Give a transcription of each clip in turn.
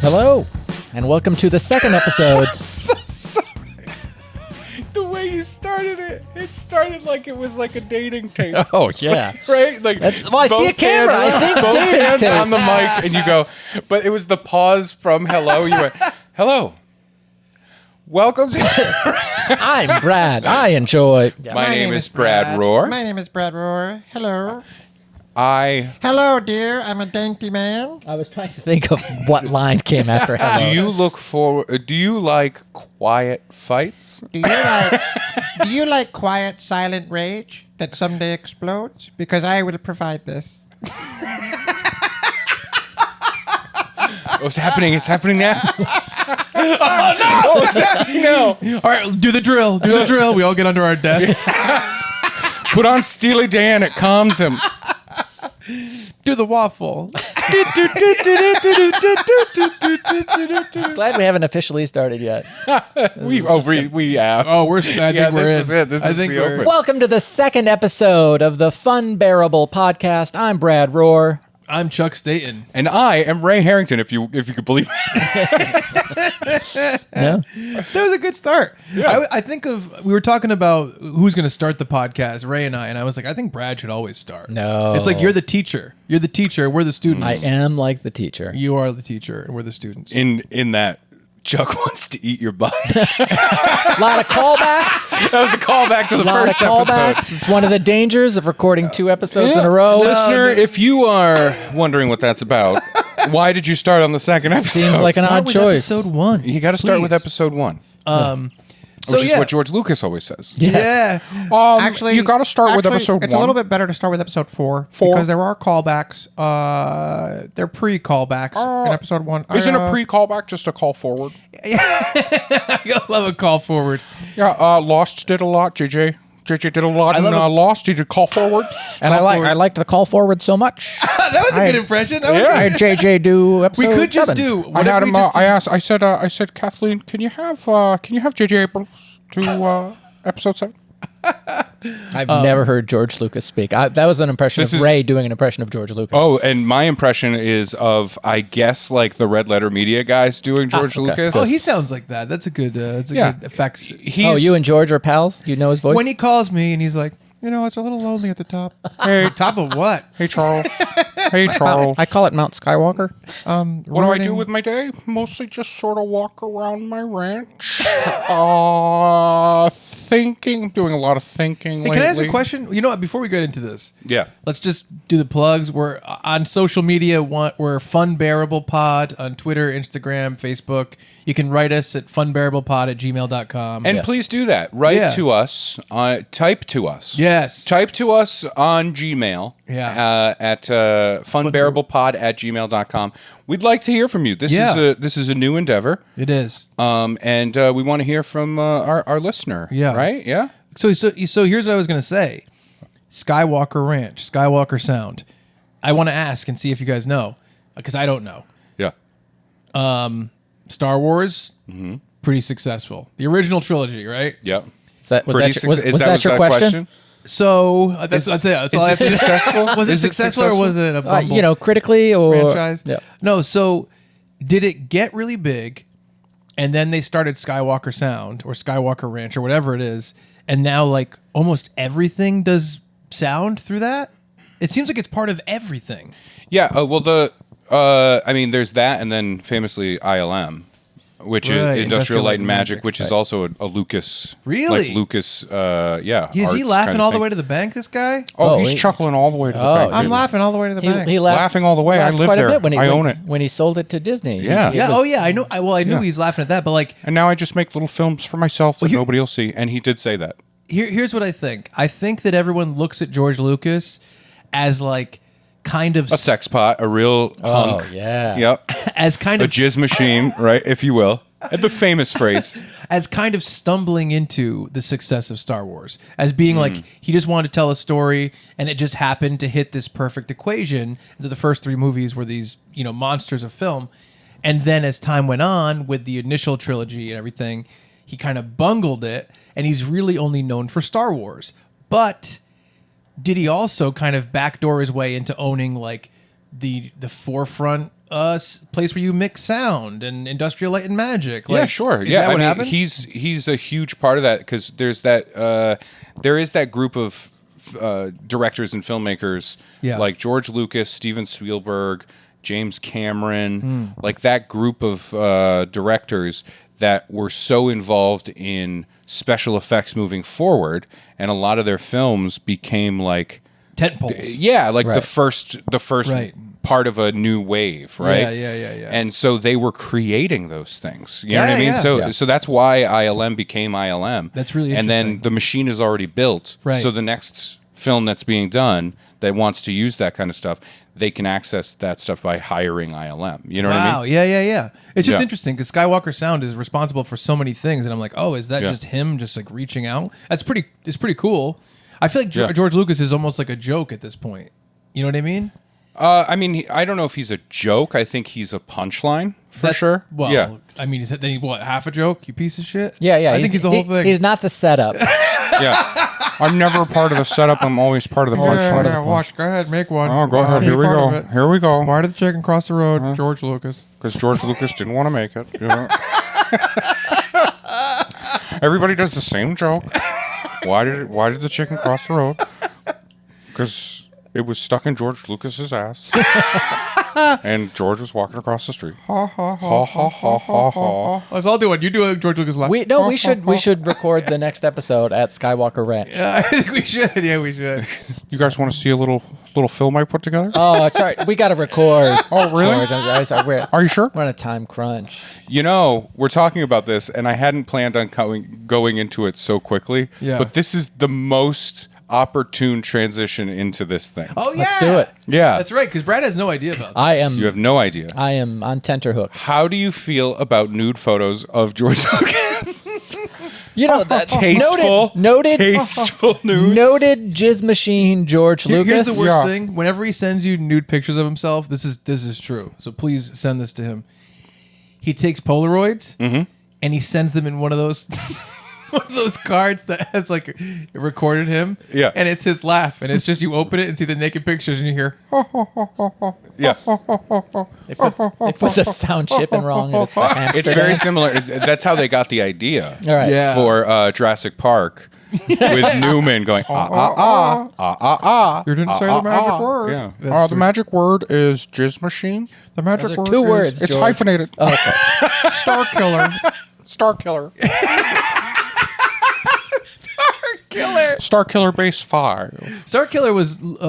Hello, and welcome to the second episode. I'm so sorry. The way you started it, it started like it was like a dating tape. Oh, yeah. Right? Like Well, I see a camera. I think both dating hands tape. on the mic, and you go, but it was the pause from hello. You went, hello. Welcome to... I'm Brad. I enjoy... My name is Brad Rohr. My name is Brad Rohr. Hello. Hello, dear. I'm a dainty man. I was trying to think of what line came after hello. Do you like quiet fights? Do you like quiet, silent rage that someday explodes? Because I will provide this. What's happening? It's happening now. Oh, no! What's happening now? All right, do the drill. Do the drill. We all get under our desks. Put on Steely Dan. It calms him. Do the waffle. Glad we haven't officially started yet. We have. Oh, I think we're this in. is it. This is the open. Welcome to the second episode of the Funbearable podcast. I'm Brad Rohr. I'm Chuck Staten. And I am Ray Harrington, if you could believe it. No? That was a good start. Yeah. I think we were talking about who's going to start the podcast, Ray and I was like, I think Brad should always start. No. It's like you're the teacher. You're the teacher. We're the students. I am like the teacher. You are the teacher, and we're the students. In that, Chuck wants to eat your butt. A lot of callbacks. That was a callback to the A lot of first callbacks. episode. It's one of the dangers of recording two episodes in a row. Listener, if you are wondering what that's about, why did you start on the second episode? Seems like an Start odd with choice. Episode 1. You got to start with Please. episode 1. So Which is what George Lucas always says. Yes. Yeah. Actually, you got to start with episode 1. It's a little bit better to start with episode 4. Because there are callbacks. They're pre-callbacks in episode 1. Isn't a pre-callback just a call forward? I love a call forward. Yeah, Lost did a lot, JJ. JJ did a lot in Lost. He did call forwards. And I liked the call forward so much. That was a good impression. That was Yeah. I had JJ do episode We could just 7. do. I had him. I said, Kathleen, can you have JJ Abrams do episode 7? I've never heard George Lucas speak. That was an impression of Ray doing an impression of George Lucas. Oh, and my impression is of, I guess, like the Red Letter Media guys doing George okay. Lucas. Oh, he sounds like that. That's a good. Good effects. You and George are pals? You know his voice? When he calls me and he's like, it's a little lonely at the top. Hey, Top of what? hey, Charles. Hey, Charles. I call it Mount Skywalker. What do I do with my day? Mostly just sort of walk around my ranch. Thinking. Doing a lot of thinking lately. Can I ask a question? You know what? Before we get into this, Yeah. let's just do the plugs. We're on social media. We're Funbearable Pod on Twitter, Instagram, Facebook. You can write us at funbearablepod@gmail.com. And Yes. please do that. Write Yeah. to us. Type to us. Yes. Type to us on Gmail. Yeah. At funbearablepod@gmail.com. We'd like to hear from you. This is a new endeavor. It is. And we want to hear from our listener. Yeah. Right? Yeah. So here's what I was going to say. Skywalker Ranch, Skywalker Sound. I want to ask and see if you guys know, because I don't know. Yeah. Star Wars, pretty successful. The original trilogy, right? Yep. Was that Was your question? So that's all I have to say. successful? Was it Is it successful or was it a bumble Critically or franchise? Yeah. No. So did it get really big, and then they started Skywalker Sound or Skywalker Ranch or whatever it is, and now like almost everything does sound through that? It seems like it's part of everything. Yeah. Well, there's that, and then famously ILM, which Right, is Industrial Light and Magic, which is also a Lucas. Really? Like Lucas. Yeah. Is he arts laughing kind of all the thing. way to the bank? This guy? Oh, Oh, he's he- chuckling all the way to the Oh, bank. I'm dude. laughing all the way to the bank. He laughed, Laughing all the way. I laughed live quite there. a bit when he I own it. when he sold it to Disney. Yeah. He Yeah. was- Oh yeah. I know. I knew he's laughing at that, but like, And now I just make little films for myself that here- nobody will see. And he did say that. here's what I think. I think that everyone looks at George Lucas as like kind of A sex pot, a real Oh, hunk. yeah. Yep. as kind A of jizz machine, right, if you will. The famous phrase. as kind of stumbling into the success of Star Wars, as being like he just wanted to tell a story, and it just happened to hit this perfect equation. That the first 3 movies were these monsters of film, and then as time went on with the initial trilogy and everything, he kind of bungled it, and he's really only known for Star Wars. But did he also kind of backdoor his way into owning like the forefront place where you mix sound and industrial light and magic. Yeah, Like, sure. is Yeah, that what I mean, happened? he's a huge part of that because there is that group of directors and filmmakers like George Lucas, Steven Spielberg, James Cameron, like that group of directors that were so involved in special effects moving forward, and a lot of their films became like tent poles. yeah, like the first Right. part of a new wave, right? Yeah. And so they were creating those things. You know what I Yeah, mean? yeah. So that's why ILM became ILM. That's really And then interesting. the machine is already built. Right. So the next film that's being done that wants to use that kind of stuff, they can access that stuff by hiring ILM. You know what I Wow. mean? Yeah. It's just Yeah. interesting because Skywalker Sound is responsible for so many things, and I'm like, oh, is that Yeah. just him just like reaching out? It's pretty cool. I feel like Yeah. George Lucas is almost like a joke at this point. You know what I mean? I mean, I don't know if he's a joke. I think he's a punchline for sure. Well, yeah. I mean, then he what, half a joke? You piece of shit. Yeah, yeah. I think he's the whole thing. He's not the setup. Yeah. I'm never a part of the setup. I'm always part of the punchline. watch. Go ahead, make one. Oh, go ahead. Be Here we part of go. it. Here we go. Why did the chicken cross the road? George Lucas. Because George Lucas didn't want to make it. You know? Everybody does the same joke. Why did the chicken cross the road? Because it was stuck in George Lucas's ass, and George was walking across the street. Ha ha ha ha ha ha ha. Let's all do it. You do a George Lucas laugh. We should record the next episode at Skywalker Ranch. I think we should. Yeah, we should. You guys want to see a little film I put together? Oh, sorry, we got to record. Oh, really? George, I'm sorry, Are you sure? we're on a time crunch. You know, we're talking about this, and I hadn't planned on going into it so quickly. Yeah. But this is the most opportune transition into this thing. Oh yeah, Let's do it. Yeah. That's right. Because Brad has no idea about that. You have no idea. I am on tenterhooks. How do you feel about nude photos of George Lucas? You know that Tasteful, tasteful nudes. noted jizz machine George Lucas. Here's the worst Yeah. thing. Whenever he sends you nude pictures of himself, this is true. So please send this to him. He takes Polaroids and he sends them in one of those one of those cards that has like recorded him. Yeah. And it's his laugh. And it's just you open it and see the naked pictures and you hear Yeah. They put the sound chip in wrong, and it's the hamster. It's very dance. similar. That's how they got the idea All right. Yeah. for Jurassic Park with Newman going, You didn't say the magic word. Yeah. The magic word is jizz machine. The magic Those are word two is words. It's George. hyphenated. Oh, okay. Star Killer. Star Killer. Killer. Star Killer Base 5. Star Killer was Luke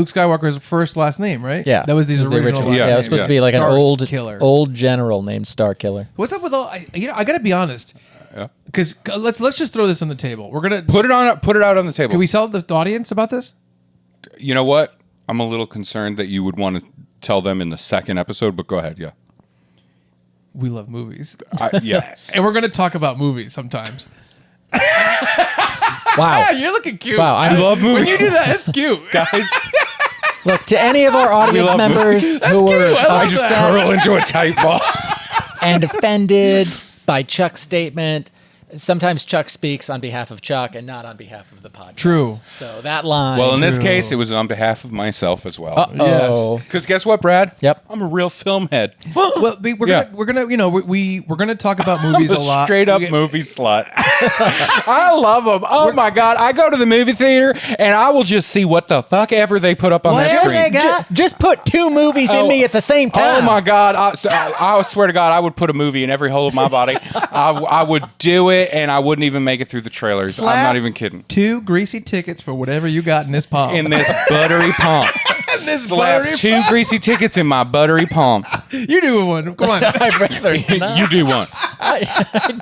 Skywalker's first last name, right? Yeah, That was his It the original. last Yeah. Yeah, it was supposed name. to be like Star an old Killer. old general named Star Killer. What's up with all? I gotta be honest. Because let's just throw this on the table. We're gonna. Put it out on the table. Can we tell the audience about this? You know what? I'm a little concerned that you would want to tell them in the second episode, but go ahead. Yeah. We love movies, Yeah. and we're gonna talk about movies sometimes. Wow. You're looking cute. Wow, I love When you do that, it's cute. Guys, Look, to any of our audience love members who were cute. I love I just upset curl into a tight ball. and offended by Chuck's statement, sometimes Chuck speaks on behalf of Chuck and not on behalf of the podcast. True. So that line. Well, in this True. case, it was on behalf of myself as well. oh, Because guess what, Brad? Yep. I'm a real film head. Well, we're Yeah. gonna you know we're gonna talk about movies I'm a lot. straight up movie slut. I love them. Oh my God. I go to the movie theater and I will just see what the fuck ever they put up on that just, screen. just put two movies in me at the same time. Oh my God. I swear to God, I would put a movie in every hole of my body. I would do it and I wouldn't even make it through the trailers. I'm not even kidding. 2 greasy tickets for whatever you got in this palm. In this buttery palm. this Slap buttery 2 greasy tickets in my buttery palm. you do one. Come on. I'd rather not. You do one. I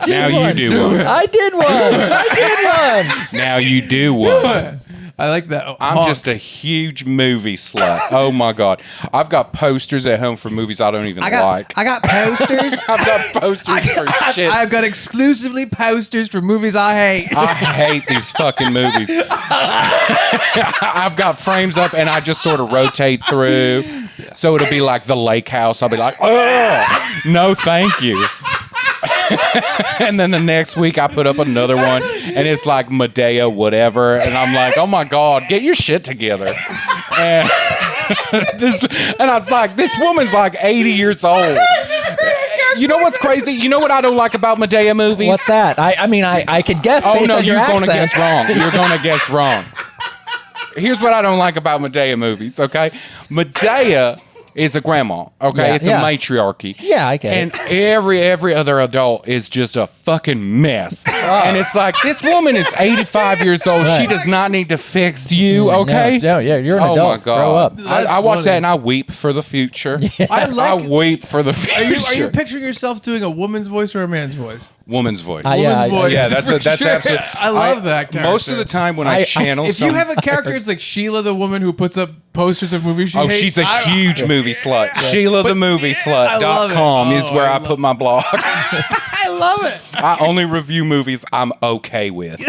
did Now one. you do one. I did one. I did one. Now you do one. I like that. I'm just a huge movie slut. Oh my God. I've got posters at home for movies I don't even like. I got posters. I've got posters for shit. I've got exclusively posters for movies I hate. I hate these fucking movies. I've got frames up and I just sort of rotate through. So it'll be like The Lake House. I'll be like, oh, no, thank you. And then the next week I put up another one and it's like Medea, whatever. And I'm like, oh my God, get your shit together. And And I was like, this woman's like 80 years old. You know what's crazy? You know what I don't like about Medea movies? What's that? I mean, I could guess based on your accent. You're going to guess wrong. You're going to guess wrong. Here's what I don't like about Medea movies, okay? Medea is a grandma, okay? Yeah, it's a matriarchy. Yeah, I get and it. And every other adult is just a fucking mess. And it's like, this woman is 85 years old. Right. She does not need to fix you, okay? No, yeah, you're an adult. Oh, my God. Grow up. I watch that and I weep for the future. Yes. I weep for the future. Are you picturing yourself doing a woman's voice or a man's voice? Woman's voice. Woman's voice. Yeah, that's absolutely. I love that character. Most of the time when I channel, if you have a character, it's like Sheila, the woman who puts up posters of movies she hates. She's a huge movie slut. Yeah. Sheila the Movie Slut.com is where I put my blog. I love it. I only review movies I'm okay with.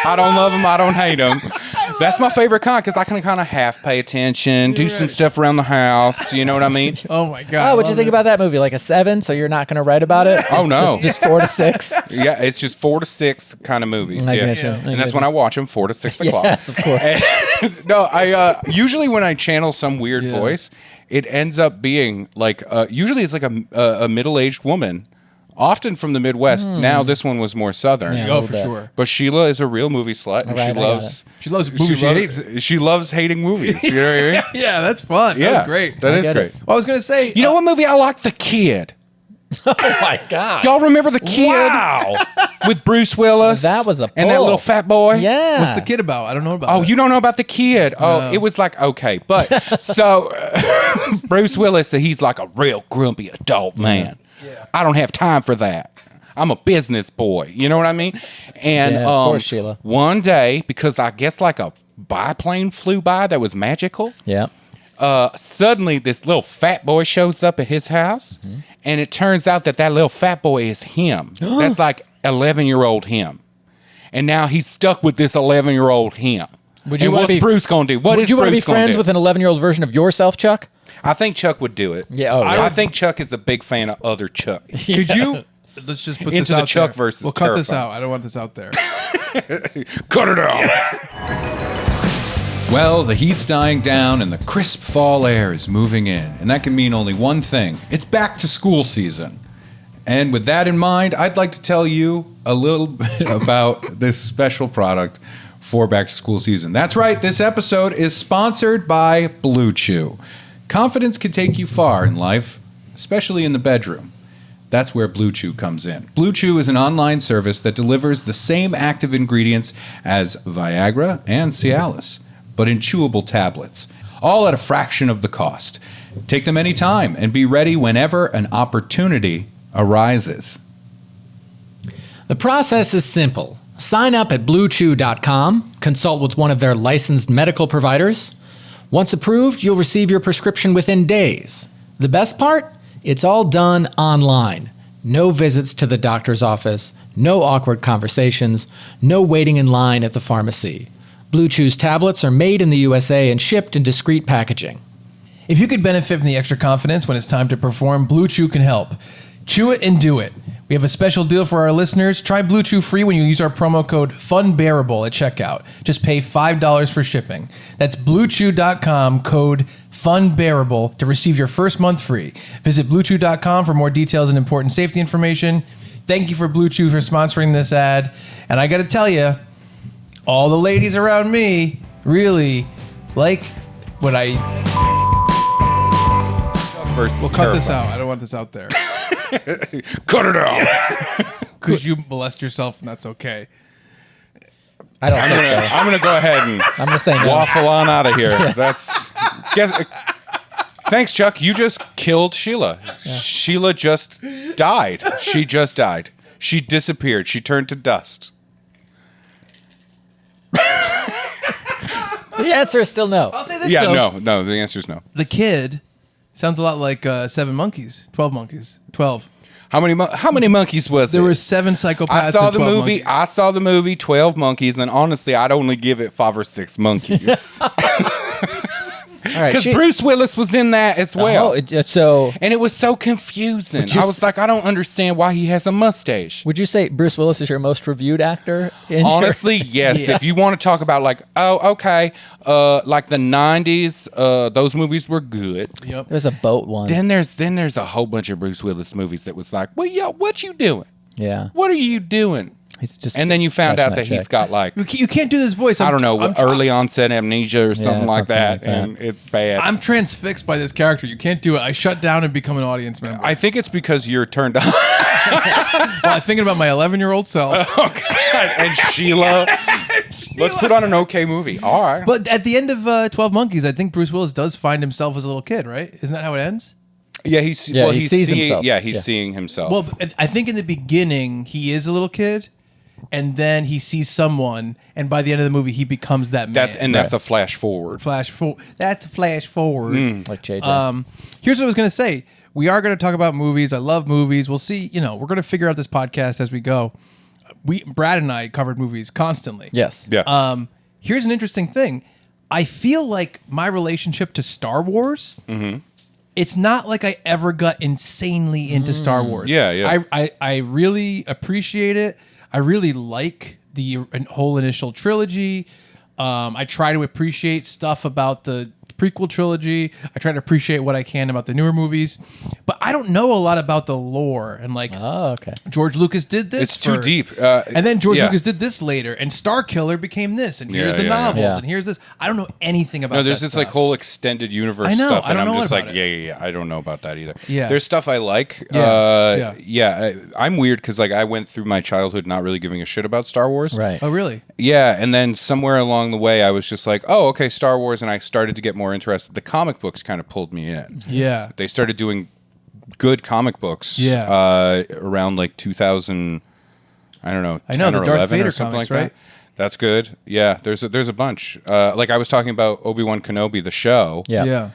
I don't love them. I don't hate them. That's my favorite kind because I can kind of half pay attention, do some stuff around the house. You know what I mean? Oh my God! Oh, what'd you think about that movie? Like a 7? So you're not going to write about it? Oh no, just 4 to 6. Yeah, it's just 4 to 6 kind of movies. And that's when I watch them 4 to 6 o'clock. Yes, of course. No, I usually when I channel some weird voice, it ends up being like usually it's like a middle-aged woman. Often from the Midwest. Now this one was more Southern. Yeah, for sure. But Sheila is a real movie slut, and right, she loves movies she hates. She loves hating movies. You know what I mean? Yeah, that's fun. Yeah, that's great. That is great. Well, I was gonna say, you know what movie I like? The Kid. Oh my God! Y'all remember The Kid? Wow. With Bruce Willis. That was a pull. And that little fat boy. Yeah. What's The Kid about? I don't know about. Oh, that. you don't know about The Kid? Oh, it was like okay, but so Bruce Willis, he's like a real grumpy adult man. Yeah. I don't have time for that. I'm a business boy. You know what I mean? And of course, Sheila. One day, because I guess like a biplane flew by that was magical. Yeah. Suddenly, this little fat boy shows up at his house, and it turns out that little fat boy is him. That's like 11-year-old him. And now he's stuck with this 11-year-old him. What's Bruce going to do? Would you want to be friends with an 11-year-old version of yourself, Chuck? I think Chuck would do it. Yeah. I think Chuck is a big fan of other Chucks. Could you? Let's just put Into this out the Chuck there. versus We'll cut this terrifying. out. I don't want this out there. Cut it out. Well, the heat's dying down and the crisp fall air is moving in, and that can mean only one thing. It's back to school season. And with that in mind, I'd like to tell you a little bit about this special product for back to school season. That's right, this episode is sponsored by Blue Chew. Confidence can take you far in life, especially in the bedroom. That's where Blue Chew comes in. Blue Chew is an online service that delivers the same active ingredients as Viagra and Cialis, but in chewable tablets, all at a fraction of the cost. Take them anytime and be ready whenever an opportunity arises. The process is simple. Sign up at bluechew.com, consult with one of their licensed medical providers. Once approved, you'll receive your prescription within days. The best part? It's all done online. No visits to the doctor's office, no awkward conversations, no waiting in line at the pharmacy. Blue Chew's tablets are made in the USA and shipped in discreet packaging. If you could benefit from the extra confidence when it's time to perform, Blue Chew can help. Chew it and do it. We have a special deal for our listeners. Try Blue Chew free when you use our promo code Funbearable at checkout. Just pay $5 for shipping. That's bluechew.com, code Funbearable to receive your first month free. Visit bluechew.com for more details and important safety information. Thank you for Blue Chew for sponsoring this ad. And I got to tell you, all the ladies around me really like what I... We'll cut this out. I don't want this out there. Cut it out. Because you molest yourself, and that's okay. I don't think so. I'm gonna go ahead and I'm gonna say no. waffle on out of here. Thanks, Chuck. You just killed Sheila. Yeah. Sheila just died. She just died. She disappeared. She turned to dust. The answer is still no. I'll say this, Yeah, though. no. The answer is no. The Kid sounds a lot like 7 monkeys. 12 monkeys. 12. How many monkeys was There it? were 7 psychopaths. I saw and the 12 movie. monkeys. I saw the movie 12 Monkeys, and honestly, I'd only give it 5 or 6 monkeys. right, Because Bruce Willis was in that as well. And it was so confusing. I was like, I don't understand why he has a mustache. Would you say Bruce Willis is your most reviewed actor? Honestly, yes. If you want to talk about like, like the 90s, those movies were good. Yep. There's a boat one. Then there's a whole bunch of Bruce Willis movies that was like, well, yo, what you doing? Yeah. What are you doing? And then you found out that he's got like you can't do this voice. I don't know, early onset amnesia or something like that, and it's bad. I'm transfixed by this character. You can't do it. I shut down and become an audience member. I think it's because you're turned on. Well, I'm thinking about my 11-year-old self. Oh, God. And Sheila. Let's put on an okay movie. All right. But at the end of 12 Monkeys, I think Bruce Willis does find himself as a little kid, right? Isn't that how it ends? Yeah, he sees himself. Yeah, he's seeing himself. Well, I think in the beginning he is a little kid, and then he sees someone, and by the end of the movie he becomes that man. That's a flash forward. That's a flash forward. Like JJ. Here's what I was going to say. We are going to talk about movies. I love movies. We'll see. We're going to figure out this podcast as we go. Brad and I covered movies constantly. Yes. Yeah. Here's an interesting thing. I feel like my relationship to Star Wars. It's not like I ever got insanely into Star Wars. Yeah. I really appreciate it. I really like the whole initial trilogy. I try to appreciate stuff about the prequel trilogy. I try to appreciate what I can about the newer movies. But I don't know a lot about the lore. And George Lucas did this It's too first. deep. And then George Lucas did this later. And Starkiller became this. And here's the novels. Yeah. And here's this. I don't know anything about there's that this stuff. like whole extended universe I know, stuff, I and don't I'm know just about like, it. yeah. I don't know about that either. Yeah. There's stuff I like. I'm weird because like I went through my childhood not really giving a shit about Star Wars. Right. Oh, really? Yeah, and then somewhere along the way, I was just like, oh, okay, Star Wars, and I started to get more interested. The comic books kind of pulled me in. Yeah. They started doing good comic books around like 2000, I don't know, 10 the or Darth 11 Vader or something comics, like right? that. That's good. Yeah, there's a bunch. Like I was talking about Obi-Wan Kenobi, the show. Yeah.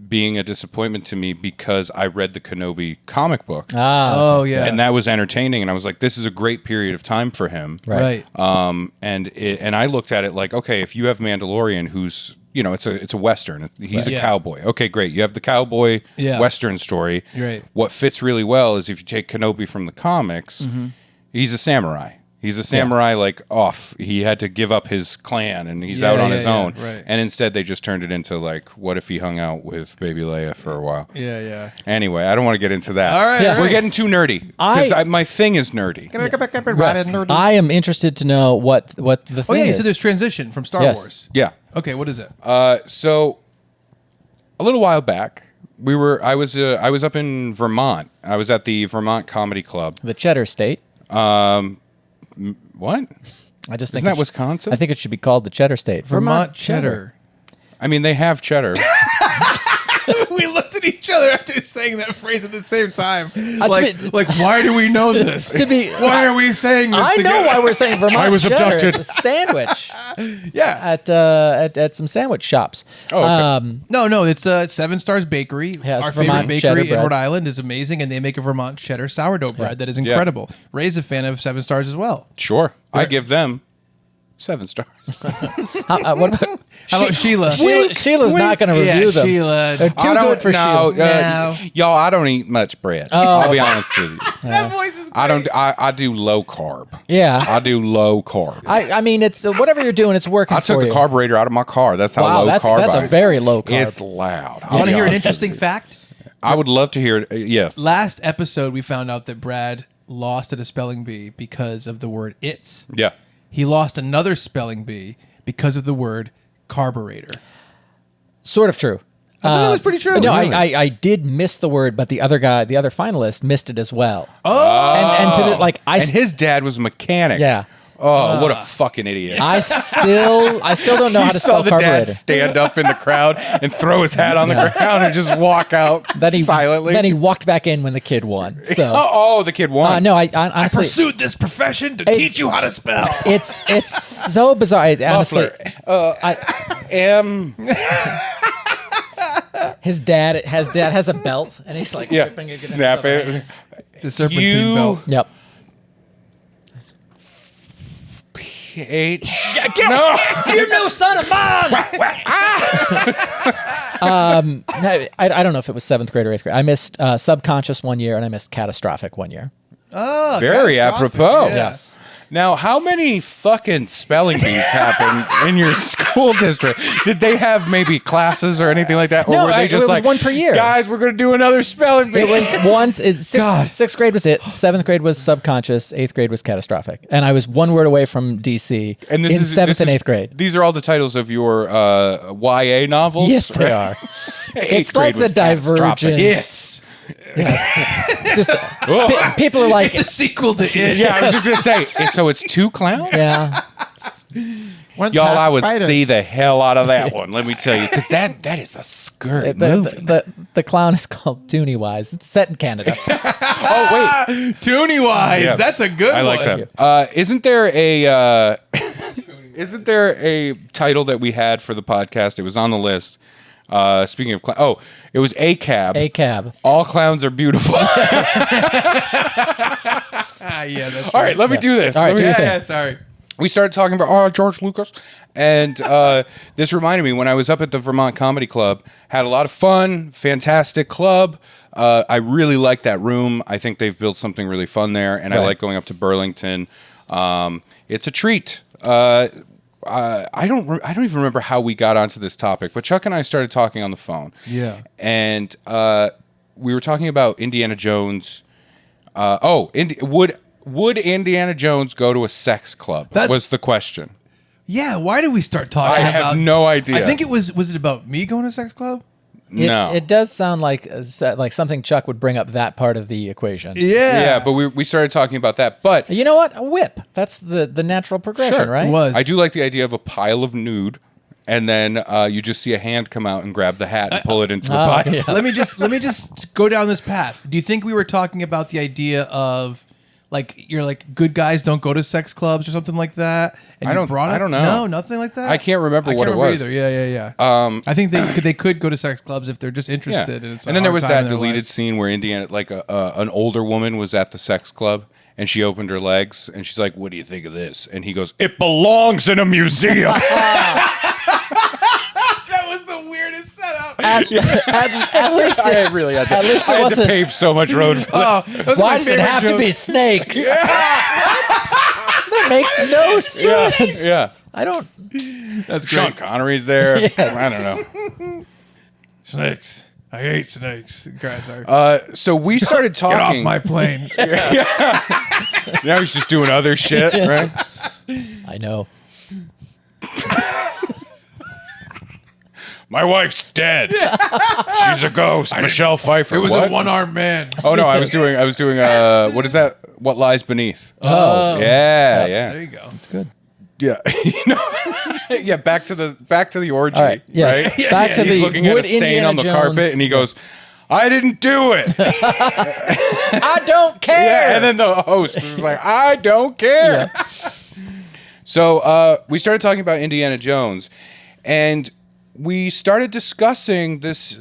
Being a disappointment to me because I read the Kenobi comic book. Oh, yeah. And that was entertaining, and I was like, "This is a great period of time for him." Right. And I looked at it like, okay, if you have Mandalorian, who's it's a Western, he's a cowboy. Okay, great. You have the cowboy Western story. Right. What fits really well is if you take Kenobi from the comics, he's a samurai. He's a samurai, like off. He had to give up his clan, and he's out on his own. Right. And instead, they just turned it into like, what if he hung out with Baby Leia for a while? Yeah. Anyway, I don't want to get into that. All right, Yeah. We're getting too nerdy because my thing is nerdy. I am interested to know what the thing Oh, yeah. is. So there's transition from Star Yes. Wars. Yeah. Okay, what is it? So a little while back, I was up in Vermont. I was at the Vermont Comedy Club. the Cheddar State. What? I just Isn't think that Wisconsin? I think it should be called the Cheddar State. Vermont cheddar. I mean, they have cheddar. We looked at each other after saying that phrase at the same time. to Like, why do we know this? Why are we saying this I know together? why we're saying Vermont I was cheddar. abducted. It's a sandwich Yeah. at some sandwich shops. Oh, okay. No, it's Seven Stars Bakery. Yeah, it's Our Vermont favorite cheddar bakery in bread. Rhode Island is amazing, and they make a Vermont cheddar sourdough bread that is incredible. Ray's a fan of Seven Stars as well. Sure. I give them 7 stars. What about How about Sheila? Sheila's not going to review them. Sheila. They're too good for Sheila. No. Y'all, I don't eat much bread. I'll be honest with you. That voice is great. I do low carb. Yeah. I do low carb. I mean, it's whatever you're doing, it's working I for took the you. carburetor out of my car. That's how Wow, low that's carb I a very low carb. It's loud. You want to hear an interesting fact? I would love to hear it. Yes. Last episode, we found out that Brad lost at a spelling bee because of the word "it's." Yeah. He lost another spelling bee because of the word carburetor. Sort of true. I thought that was pretty true. No, Really? I did miss the word, but the other finalist missed it as well. Oh, and to the, like I And his dad was a mechanic. yeah. Oh, what a fucking idiot. I still don't know how You to saw spell the carburetor. dad stand up in the crowd and throw his hat on the ground and just walk out silently. Then he walked back in when the kid won. So oh, the kid won. no, I I honestly pursued this profession to teach you how to spell. it's so bizarre. Honestly, his dad has a belt and he's like ripping it against snap the- it. It's a serpentine belt. Yep. H. No. You no son of mine. I don't know if it was 7th grade or 8th grade. I missed subconscious one year, and I missed catastrophic one year. Oh, Very catastrophic. apropos. Yeah. Yes. Now, how many fucking spelling bees happened in your school district? Did they have maybe classes or anything like that? Or No, were they it just was like, one per year. guys, we're going to do another spelling bee? It was once. Sixth grade was it. 7th grade was subconscious. 8th grade was catastrophic. And I was one word away from DC And in 7th and 8th grade. These are all the titles of your YA novels? Yes, they right? are. Eighth It's like grade the was catastrophic. Divergent. Yes. Just people are like, It's a sequel to it. Yeah, I was just going to say, so it's 2 clowns? yeah. One Y'all, half I would spider. see the hell out of that one, let me tell you, because that is a scary movie. The clown is called Toonie Wise. It's set in Canada. Oh, wait. Toonie Wise. Yeah. That's a good I one. like that. Isn't there a title that we had for the podcast? It was on the list. Speaking of it was A Cab. A cab. All clowns are beautiful. Yeah, that's All right, let me do this. All right, do your thing. Yeah, sorry. We started talking about George Lucas, and this reminded me when I was up at the Vermont Comedy Club. Had a lot of fun, fantastic club. I really like that room. I think they've built something really fun there, and I Right. like going up to Burlington. It's a treat. I don't even remember how we got onto this topic, but Chuck and I started talking on the phone. Yeah. And we were talking about Indiana Jones. Would Indiana Jones go to a sex club? Was the question. Yeah, why did we start talking I about... have no idea. I think it was it about me going to a sex club? No. It does sound like something Chuck would bring up that part of the equation. Yeah, but we started talking about that. But You know what? A whip. That's the natural progression, right? It was. I do like the idea of a pile of nude, and then you just see a hand come out and grab the hat and pull it into the pile. yeah. Let me just go down this path. Do you think we were talking about the idea of like you're like good guys don't go to sex clubs or something like that? And I you don't- brought I up- don't know. No, nothing like that. I can't remember what it was. Either. Yeah. I think they could go to sex clubs if they're just Yeah. interested. And, it's a And then there hard was time in that their deleted lives. scene where Indiana, like an older woman, was at the sex club. And she opened her legs, and she's like, "What do you think of this?" And he goes, "It belongs in a museum." That was the weirdest setup. At least it, really had at least it I had to wasn't. pave so much road for that. That was Why my does it favorite have to joke. be snakes? That makes no sense. Yeah. I don't. That's Sean great. Connery's there. Yes. I don't know. Snakes. I hate snakes. God, sorry. So we started Get off talking. my plane. Now he's just doing other shit, right? I know. My wife's dead. She's a ghost. Michelle Pfeiffer. It was What? a one-armed man. Oh no, I was doing. What is that? What Lies Beneath? Oh. Yeah, There yeah, you go. It's good. yeah. Yeah. Back to the orgy. All right. Yes. Right? Back to He's the looking at a would stain Indiana on the Jones- carpet, and he goes, "I didn't do it." I don't care. Yeah, and then the host is like, "I don't care." So we started talking about Indiana Jones, and we started discussing this.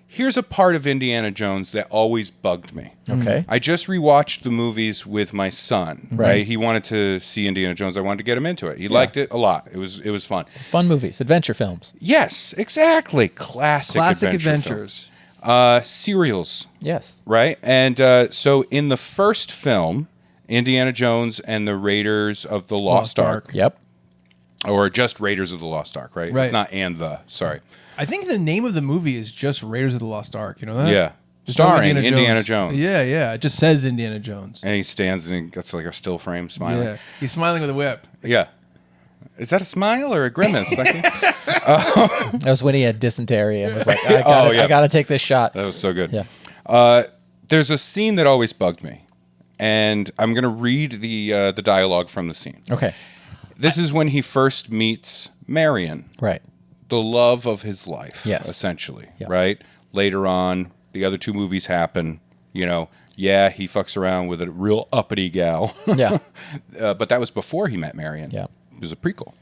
Here's a part of Indiana Jones that always bugged me. Okay. I just rewatched the movies with my son. Right. He wanted to see Indiana Jones. I wanted to get him into it. He liked it a lot. It was fun. Fun movies, adventure films. Yes, exactly. Classic adventures. Serials. Yes. Right? And so in the first film, Indiana Jones and the Raiders of the Lost Ark, Yep. or just Raiders of the Lost Ark, right? Right. It's not sorry. I think the name of the movie is just Raiders of the Lost Ark. You know that? Yeah. There's no Starring Indiana Jones. Yeah. It just says Indiana Jones. And he stands and he gets like a still frame smiling. Yeah. He's smiling with a whip. Yeah. Is that a smile or a grimace? That was when he had dysentery and was like, I gotta take this shot. That was so good. Yeah. There's a scene that always bugged me. And I'm going to read the dialogue from the scene. Okay. This is when he first meets Marion. Right. The love of his life, Yes. essentially, Yep. right? Later on, the other two movies happen. You know, yeah, he fucks around with a real uppity gal. Yeah. But that was before he met Marion. Yeah. It was a prequel.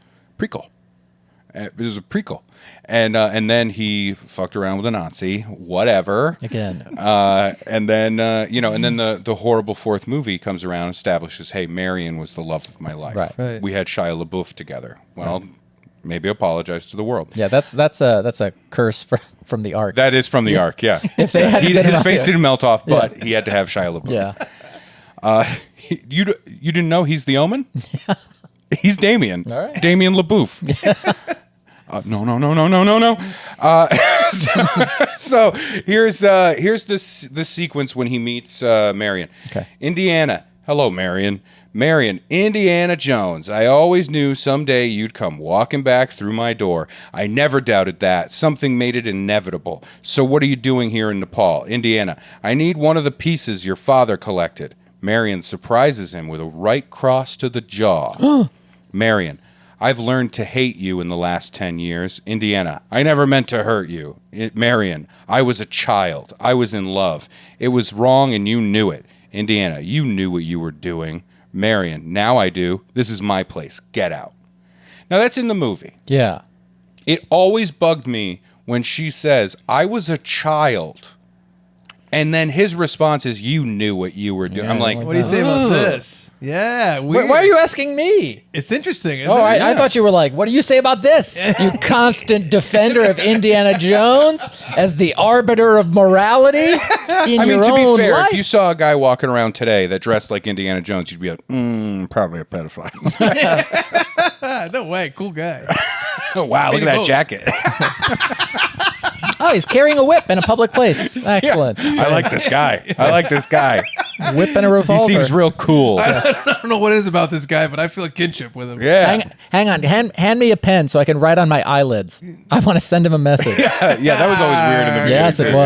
It was a prequel. And then he fucked around with a Nazi, whatever. Again. And then the horrible fourth movie comes around and establishes, hey, Marion was the love of my life. Right. We had Shia LaBeouf together. Well, maybe apologize to the world. Yeah, that's a curse from the Ark. That is from the Ark, yeah. If they hadn't been His around- face didn't melt off, but he had to have Shia LaBeouf. Yeah. You didn't know he's the Omen? Yeah. He's Damien. All right. Damien LaBeouf. No. So here's the sequence when he meets Marion. Okay. Indiana. Hello, Marion. Marion, Indiana Jones. I always knew someday you'd come walking back through my door. I never doubted that. Something made it inevitable. So what are you doing here in Nepal? Indiana, I need one of the pieces your father collected. Marion surprises him with a right cross to the jaw. Marion, I've learned to hate you in the last 10 years. Indiana, I never meant to hurt you. Marion, I was a child. I was in love. It was wrong and you knew it. Indiana, you knew what you were doing. Marion, now I do. This is my place. Get out. Now that's in the movie. Yeah. It always bugged me when she says, I was a child. And then his response is, you knew what you were doing. Yeah, I'm like, What do you say about this? Yeah, weird. Why are you asking me? It's interesting. Isn't Oh, it? I thought you were like, what do you say about this? You constant defender of Indiana Jones as the arbiter of morality in I mean, your to own be fair, life? if you saw a guy walking around today that dressed like Indiana Jones, you'd be like, probably a pedophile. No way, cool guy. Oh, wow, look at that jacket. Oh, he's carrying a whip in a public place. Excellent. I like this guy. I like this guy. Whip and a He revolver. seems real cool. I don't know what it is about this guy, but I feel a kinship with him. Yeah. Hang on. Hand me a pen so I can write on my eyelids. I want to send him a message. Yeah, that was always weird in the beginning. Yes, it too.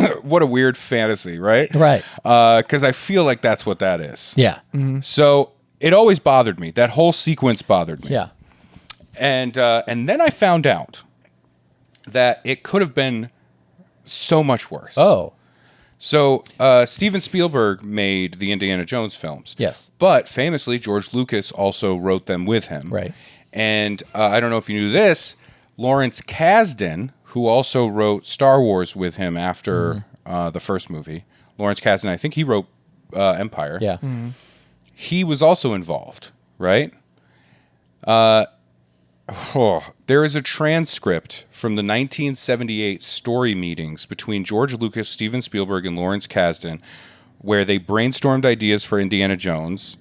was. What a weird fantasy, right? Right. Because I feel like that's what that is. Yeah. So it always bothered me. That whole sequence bothered me. Yeah. And then I found out that it could have been so much worse. Oh. So Steven Spielberg made the Indiana Jones films. Yes. But famously, George Lucas also wrote them with him. Right. And I don't know if you knew this, Lawrence Kasdan, who also wrote Star Wars with him after the first movie, Lawrence Kasdan, I think he wrote Empire. Yeah. He was also involved, right? There is a transcript from the 1978 story meetings between George Lucas, Steven Spielberg, and Lawrence Kasdan, where they brainstormed ideas for Indiana Jones,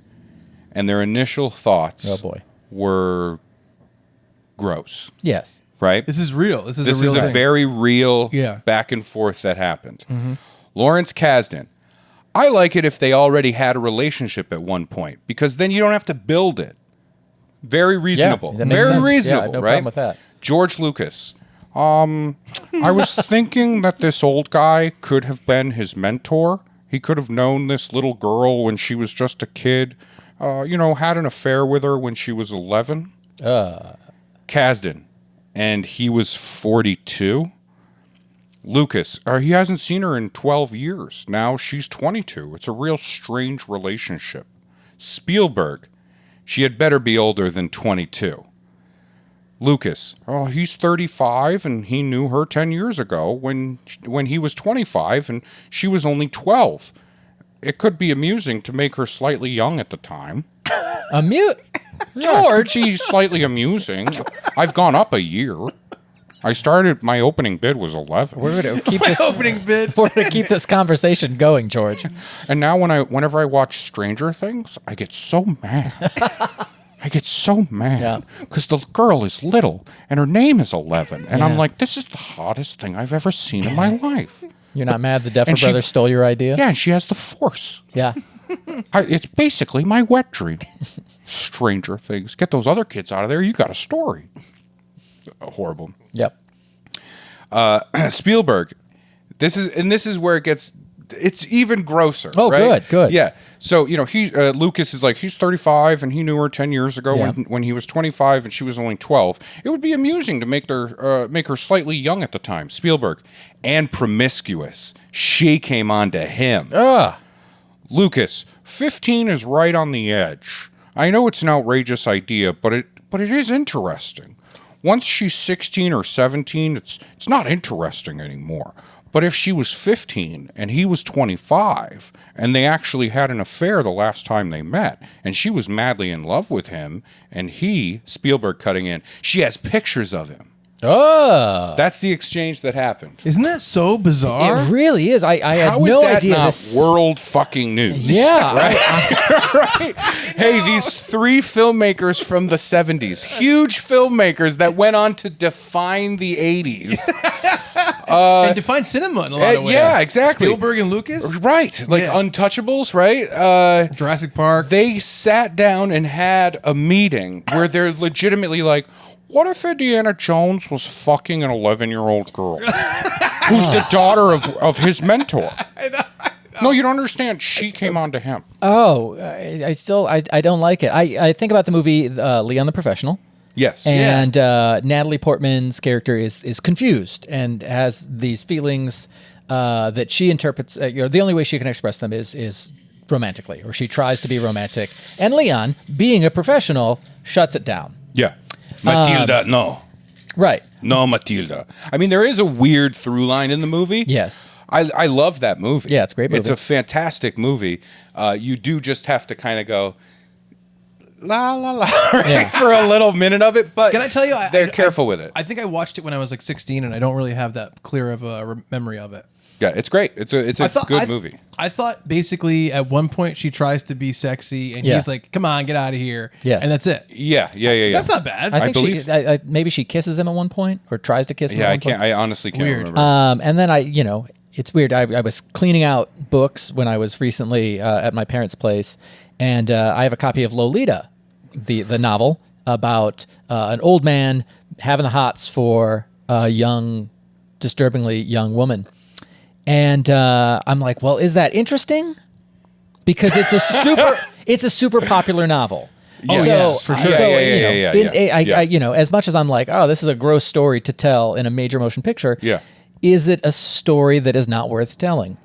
and their initial thoughts were gross. Yes. Right? This is real. This This a is real a thing. very real Yeah. back and forth that happened. Lawrence Kasdan, I like it if they already had a relationship at one point, because then you don't have to build it. Very reasonable. that makes Very sense. reasonable, Yeah, no right? problem with that. George Lucas. I was thinking that this old guy could have been his mentor. He could have known this little girl when she was just a kid. Had an affair with her when she was 11. Kasdan. And he was 42. Lucas. He hasn't seen her in 12 years. Now she's 22. It's a real strange relationship. Spielberg. She had better be older than 22. Lucas. Oh, he's 35 and he knew her 10 years ago when he was 25 and she was only 12. It could be amusing to make her slightly young at the time. George. She's slightly amusing. I've gone up a year. I started, my opening bid was 11. We're going to keep this Opening bid. We're going to keep this conversation going, George. And now whenever I watch Stranger Things, I get so mad. Yeah. Because the girl is little and her name is 11. And I'm Yeah. like, this is the hottest thing I've ever seen in my life. You're not mad the Duffer And she- Brothers stole your idea? Yeah, and she has the Force. Yeah. It's basically my wet dream. Stranger Things. Get those other kids out of there. You got a story. Horrible. Yep. Spielberg. This is where it's even grosser. Oh, right? good. Yeah. So Lucas is like, he's 35 and he knew her 10 years ago Yeah. when he was 25 and she was only 12. It would be amusing to make her slightly young at the time. Spielberg. And promiscuous. She came on to him. Lucas, 15 is right on the edge. I know it's an outrageous idea, but but it is interesting. Once she's 16 or 17, it's not interesting anymore. But if she was 15 and he was 25 and they actually had an affair the last time they met and she was madly in love with him and he, Spielberg cutting in, she has pictures of him. Oh, That's the exchange that happened. Isn't that so bizarre? it really is. I had How is no that idea not this. world fucking news? Yeah, Right? Hey, these 3 filmmakers from the 70s, huge filmmakers that went on to define the 80s. And define cinema in a lot of ways. Yeah, exactly. Spielberg and Lucas, Right. Like Yeah. Untouchables, right? Jurassic Park. They sat down and had a meeting where they're legitimately like, what if Indiana Jones was fucking an 11-year-old girl who's the daughter of his mentor? No, you don't understand. She came on to him. Oh, I don't like it. I think about the movie Leon the Professional. Yes. And Natalie Portman's character is confused and has these feelings that she interprets. The only way she can express them is romantically, or she tries to be romantic. And Leon, being a professional, shuts it down. Yeah. Matilda, no. Right. No, Matilda. I mean, there is a weird through line in the movie. Yes. I love that movie. Yeah, it's a great movie. It's a fantastic movie. You do just have to kind of go, la, la, la, right, for a little minute of it. But Can I tell you, they're careful with it. I think I watched it when I was like 16, and I don't really have that clear of a memory of it. Yeah, it's great. It's a good movie. I thought basically at one point she tries to be sexy, and Yeah. he's like, "Come on, get out of here." Yes. And that's it. Yeah. That's not bad. I think believe- she maybe she kisses him at one point, or tries to kiss him. Yeah, at I one can't. point. I honestly can't Weird. remember. And then it's weird. I was cleaning out books when I was recently at my parents' place, and I have a copy of Lolita, the novel about an old man having the hots for a young, disturbingly young woman. And I'm like, well, is that interesting? Because it's a super popular novel. Oh, so, yes, for sure. So, Yeah. as much as I'm like, oh, this is a gross story to tell in a major motion picture. Yeah. Is it a story that is not worth telling?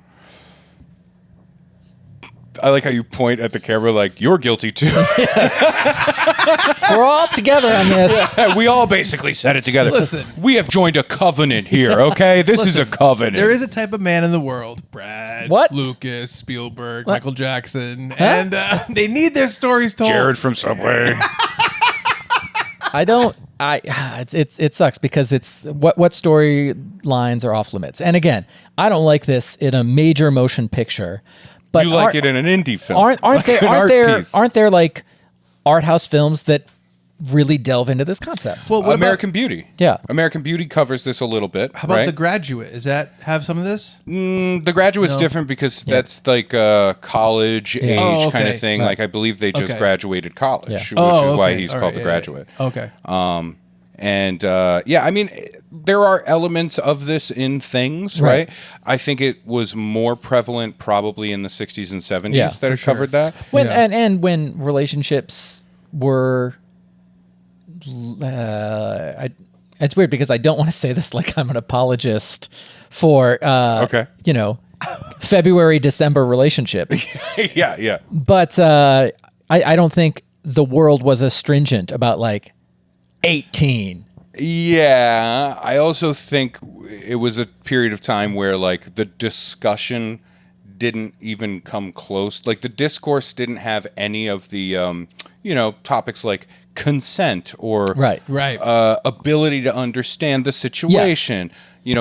I like how you point at the camera like, you're guilty too. We're all together on this. We all basically said it together. Listen. We have joined a covenant here, okay? This is a covenant. There is a type of man in the world, Brad, What? Lucas, Spielberg, Michael Jackson, and they need their stories told. Jared from Subway. It sucks because it's what storylines are off limits. And again, I don't like this in a major motion picture. But You like it in an indie film. Aren't like an art piece. there like art house films that really delve into this concept? Well, what American Beauty. Yeah. American Beauty covers this a little bit. about right? The Graduate? Does that have some of this? The Graduate's No. different because that's like a college age Oh, okay. kind of thing. Right. Like I believe they just Okay. graduated college, Yeah. which Oh, is why okay. he's All called right, The yeah, Graduate. yeah. Okay. I mean, there are elements of this in things, right? Right. I think it was more prevalent probably in the 60s and 70s Yeah, that it covered that. When Yeah. and when relationships were, it's weird because I don't want to say this like I'm an apologist for, Okay. February December relationships, yeah. but I don't think the world was as stringent about like 18. Yeah, I also think it was a period of time where like the discussion didn't even come close. Like the discourse didn't have any of the topics like consent or Right. ability to understand the situation.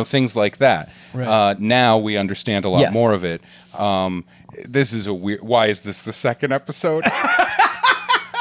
Things like that. Right. Now we understand a lot Yes. more of it. This is a weird. Why is this the second episode?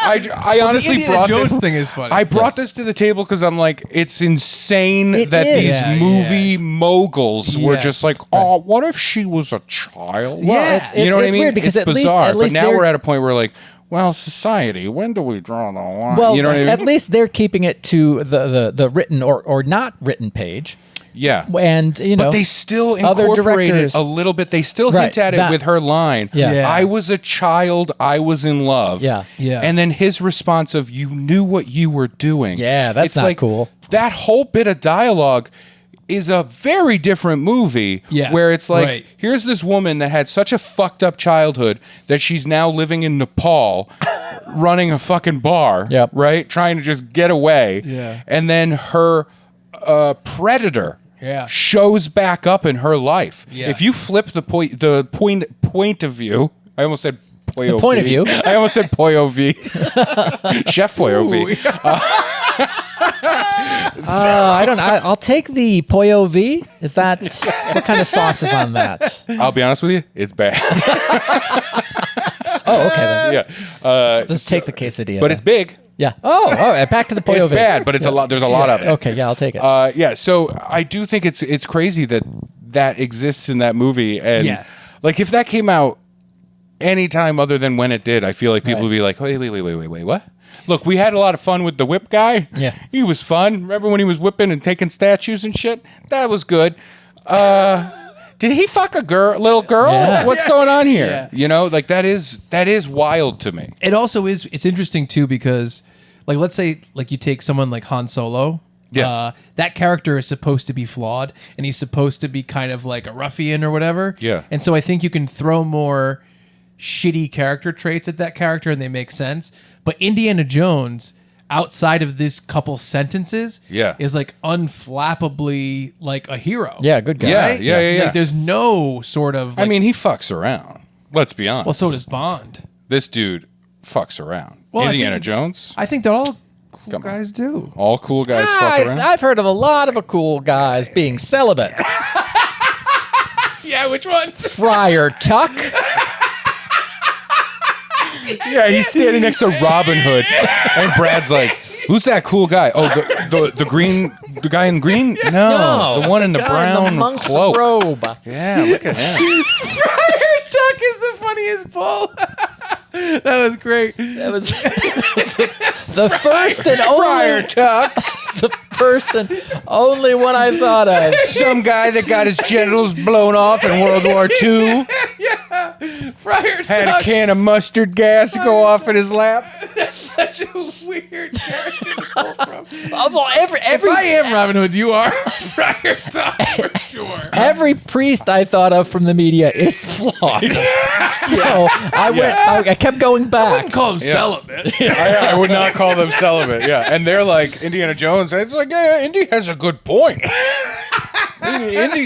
I honestly Indiana brought Jones this thing is funny. I brought this to the table because I'm like, it's insane It that is. these Yeah, movie moguls were Yes. just like, oh, what if she was a child? Yeah. You know what I It's mean? weird because it's at least- bizarre. at least but now they're- we're at a point where like, well, society, when do we draw the line? Well, you know what I mean? at least they're keeping it to the written or not written page. Yeah. And But they still other incorporate it directors- a little bit. They still Right, hint at it that- with her line. Yeah. Yeah. I was a child. I was in love. Yeah. Yeah. And then his response of, you knew what you were doing. Yeah, that's It's not like, cool. That whole bit of dialogue is a very different movie where it's like, here's this woman that had such a fucked up childhood that she's now living in Nepal running a fucking bar, right? Trying to just get away. Yeah. And then her predator shows back up in her life. Yeah. If you flip the point of view, I almost said Poyo point of view. I almost said Poyo V. Chef Poyo V. I'll take the Pollo V. Is that what kind of sauce is on that? I'll be honest with you, it's bad. Oh, okay then. Yeah. Just take the quesadilla. But it's big. Yeah. Oh, back to the Pollo It's V. bad, but it's a lot. There's a lot of it. Okay, yeah, I'll take it. Yeah. So I do think it's crazy that exists in that movie, and like if that came out any time other than when it did, I feel like people would be like, wait, what? Look, we had a lot of fun with the whip guy. Yeah. He was fun. Remember when he was whipping and taking statues and shit? That was good. Did he fuck a little girl? Yeah. What's going on here? Yeah. You know, like that is wild to me. It also is. It's interesting too because, like, let's say like you take someone like Han Solo. Yeah. That character is supposed to be flawed, and he's supposed to be kind of like a ruffian or whatever. Yeah. And so I think you can throw more shitty character traits at that character, and they make sense. But Indiana Jones, outside of this couple sentences, is like unflappably like a hero. Yeah, good guy. Yeah. Like, there's no sort of. Like, I mean, he fucks around. Let's be honest. well, so does Bond. This dude fucks around. Well, Indiana Jones. I think that all cool guys do. All cool guys fuck around. I've heard of a lot of cool guys being celibate. Yeah, which ones? Friar Tuck. Yeah, he's standing next to Robin Hood, and Brad's like, "Who's that cool guy? Oh, the green, the guy in green? No, the one in the brown monk's cloak. robe. Yeah, look at him. Friar Tuck is the funniest bull. That was great. That was the first and only Friar Tuck, the first and only one I thought of. some guy that got his genitals blown off in World War II, Friar had Tuck. a can of mustard gas go off in his lap. That's such a weird character to pull from. Every If I am Robin Hood, you are Friar Tuck for sure. every priest I thought of from the media is flawed. So I kept going I back. wouldn't call him celibate. I would not call them celibate. Yeah, and they're like Indiana Jones. It's like, yeah, Indy has a good point. Indy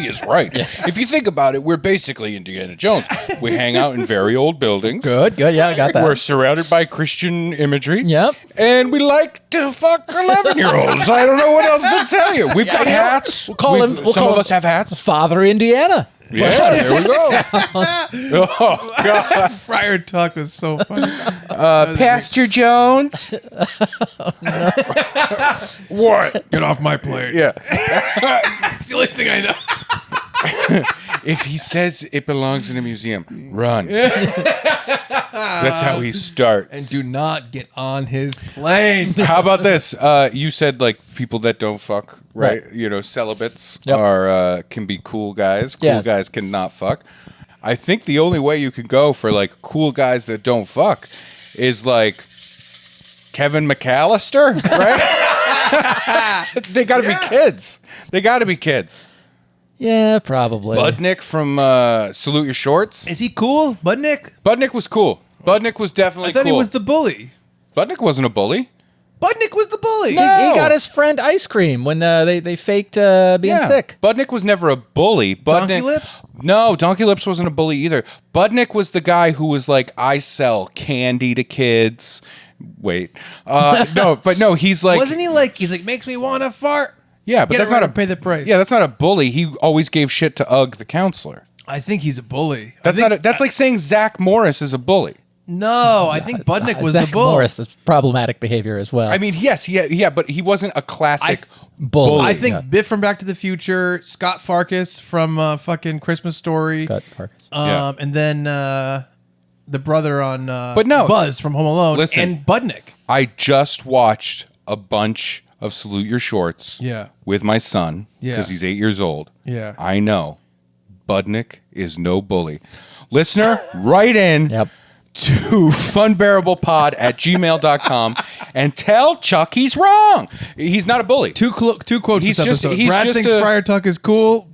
is right. Yes. If you think about it, we're basically Indiana Jones. We hang out in very old buildings. Good. Yeah, I got that. We're surrounded by Christian imagery. Yep. And we like to fuck 11-year-olds. I don't know what else to tell you. We've got hats. We'll call Some of us have hats. Father Indiana. Yeah, there we go. Oh, God. Friar Tuck was so funny. Pastor Jones. What? Get off my plate. Yeah. That's the only thing I know. If he says it belongs in a museum, run. That's how he starts. And do not get on his plane. How about this? You said like people that don't fuck, right? You know, celibates are can be cool guys. Cool guys cannot fuck. I think the only way you can go for like cool guys that don't fuck is like Kevin McAllister, right? They got to be kids. They got to be kids. Yeah, probably. Budnick from Salute Your Shorts. Is he cool? Budnick? Budnick was cool. Budnick was definitely I thought cool. he was the bully. Budnick wasn't a bully. Budnick was the bully. He got his friend ice cream when they faked being sick. Budnick was never a bully. Donkey Lips? No, Donkey Lips wasn't a bully either. Budnick was the guy who was like, I sell candy to kids. Wait. No, he's like... Wasn't he like, he's like, makes me want to fart? Yeah, but Get that's it right not or pay the price. Yeah, that's not a bully. He always gave shit to Ugg, the counselor. I think he's a bully. That's like saying Zach Morris is a bully. No, I think Budnick was Zach the bull. Morris is problematic behavior as well. I mean, yes, yeah, but he wasn't a classic bully. I think Biff from Back to the Future, Scott Farkas from fucking Christmas Story. Scott Farkas. And then the brother on But no, Buzz from Home Alone. listen. And Budnick. I just watched a bunch of Salute Your Shorts with my son because he's 8 years old. Yeah. I know. Budnick is no bully. Listener, write in to funbearablepod@gmail.com and tell Chuck he's wrong. He's not a bully. Two quotes He's this just- episode. he's Brad just thinks a- Friar Tuck is cool.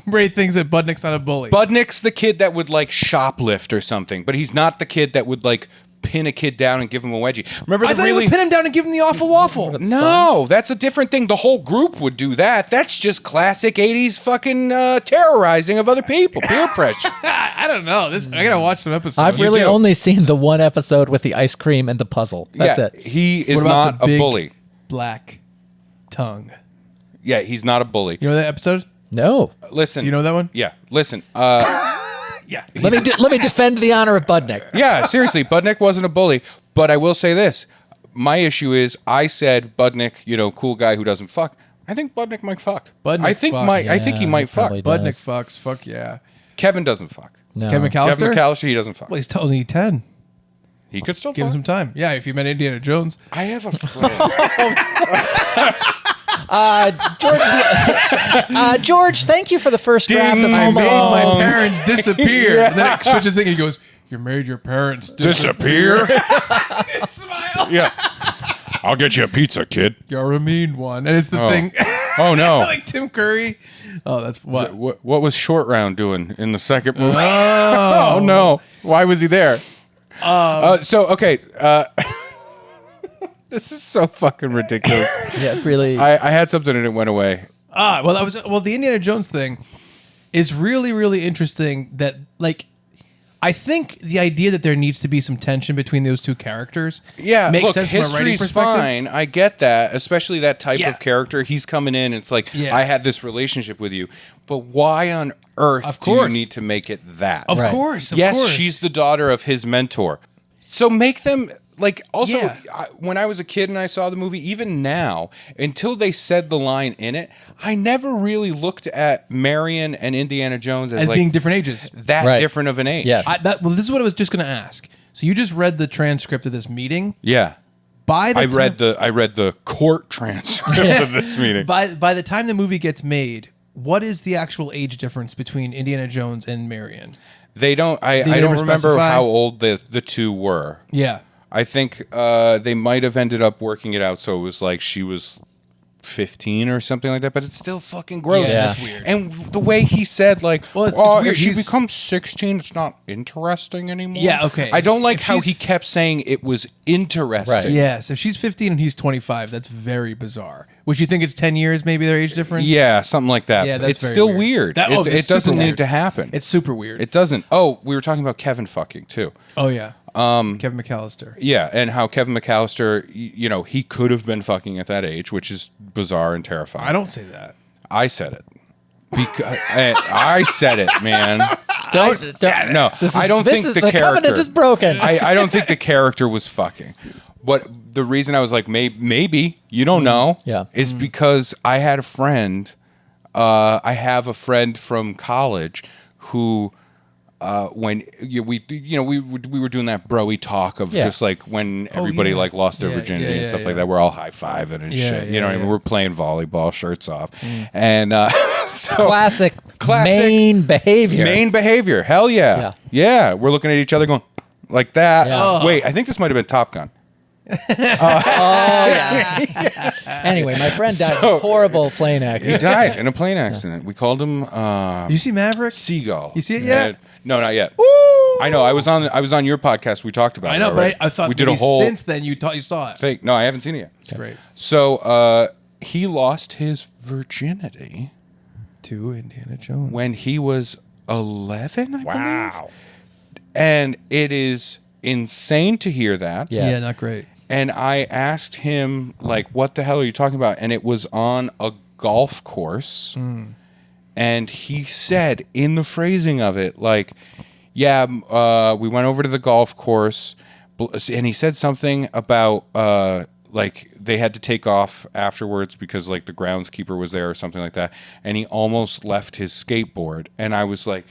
Ray thinks that Budnick's not a bully. Budnick's the kid that would like shoplift or something, but he's not the kid that would like pin a kid down and give him a wedgie. Remember I the thought he really would pin him down and give him the awful waffle. No, that's a different thing. The whole group would do that. That's just classic 80s fucking terrorizing of other people. Peer pressure. I don't know. I gotta watch some episodes. I've really do. only seen the one episode with the ice cream and the puzzle. That's yeah, it. He is What about not the a big bully. black tongue. Yeah, he's not a bully. You know that episode? No. Listen. Do you know that one? Yeah, listen. Yeah. Let me defend the honor of Budnick. Yeah, seriously, Budnick wasn't a bully. But I will say this. My issue is I said Budnick, cool guy who doesn't fuck. I think Budnick might fuck. Budnick I think fucks. I think he might fuck. probably Budnick does. fucks. Fuck yeah. Kevin doesn't fuck. No. Kevin McAllister? Kevin McAllister, he doesn't fuck. Well, he's only 10. He could still Give him fuck. some time. Yeah, if you met Indiana Jones. I have a friend. George, thank you for the first draft of I Home made Alone. my parents disappear. And then it switches thing and he goes, you made your parents disappear. Smile. Yeah. I'll get you a pizza, kid. You're a mean one. And it's the thing. Oh, no. like Tim Curry. Oh, that's what? What was Short Round doing in the second movie? Oh, no. Why was he there? Okay. This is so fucking ridiculous. Yeah, really. I had something and it went away. The Indiana Jones thing is really, really interesting that, like, I think the idea that there needs to be some tension between those two characters makes look, sense from a writing history's perspective. fine. I get that, especially that type Yeah. of character. He's coming in. It's like, Yeah. I had this relationship with you. But why on earth Of do you course. need to make it that? Of Right. course. Yes, she's the daughter of his mentor. So make them like also Yeah. when I was a kid and I saw the movie, even now, until they said the line in it, I never really looked at Marion and Indiana Jones as like being different ages. that Right. different of an age. Yes. This is what I was just going to ask. So you just read the transcript of this meeting. Yeah. By the I time, read the court transcript of this meeting. by the time the movie gets made, what is the actual age difference between Indiana Jones and Marion? They don't I never don't remember specify? how old the two were. Yeah. I think they might have ended up working it out so it was like she was 15 or something like that, but it's still fucking gross. Yeah, Yeah. that's weird. And the way he said, like, Well, it's oh, weird. if she He's- becomes 16, it's not interesting anymore. Yeah, okay. I don't like If how she's- he kept saying it was interesting. Right. Yes, if she's 15 and he's 25, that's very bizarre. Would you think it's 10 years, maybe their age difference? Yeah, something like that. Yeah, that's it's very still weird. weird. That- It's- it's it doesn't super need weird. to happen. It's super weird. It doesn't. Oh, we were talking about Kevin fucking too. Oh, yeah. Kevin McAllister. Yeah, and how Kevin McAllister, he could have been fucking at that age, which is bizarre and terrifying. I don't say that. I said it. Because I said it, man. don't. No, I don't think the character. covenant is broken. I don't think the character was fucking. But the reason I was like, maybe you don't know, Yeah. is because I had a friend. I have a friend from college who, when we were doing that broy talk of Yeah. just like when everybody yeah. like lost their Yeah, virginity yeah, and stuff yeah. like that, we're all high fiving and Yeah, shit. yeah, You know what I mean? yeah. We're playing volleyball, shirts off, and so Classic main behavior. Main behavior. Hell yeah. Yeah. We're looking at each other going like that. Yeah. Wait, I think this might have been Top Gun. Anyway, my friend died in So- this horrible plane He accident. died in a plane accident. We called him You see Maverick? Seagull. You see it yet? No, not yet. I know. I was on your podcast. We talked about it. I know, already. but I thought we did a maybe whole since then you saw it. fake. No, I haven't seen it yet. It's great. So he lost his virginity To Indiana Jones. when he was 11. I believe. And it is insane to hear that. Yes. Yeah, not great. And I asked him, like, what the hell are you talking about? And it was on a golf course. And he said, in the phrasing of it, like, yeah, we went over to the golf course. And he said something about, like, they had to take off afterwards because, like, the groundskeeper was there or something like that. And he almost left his skateboard. And I was like,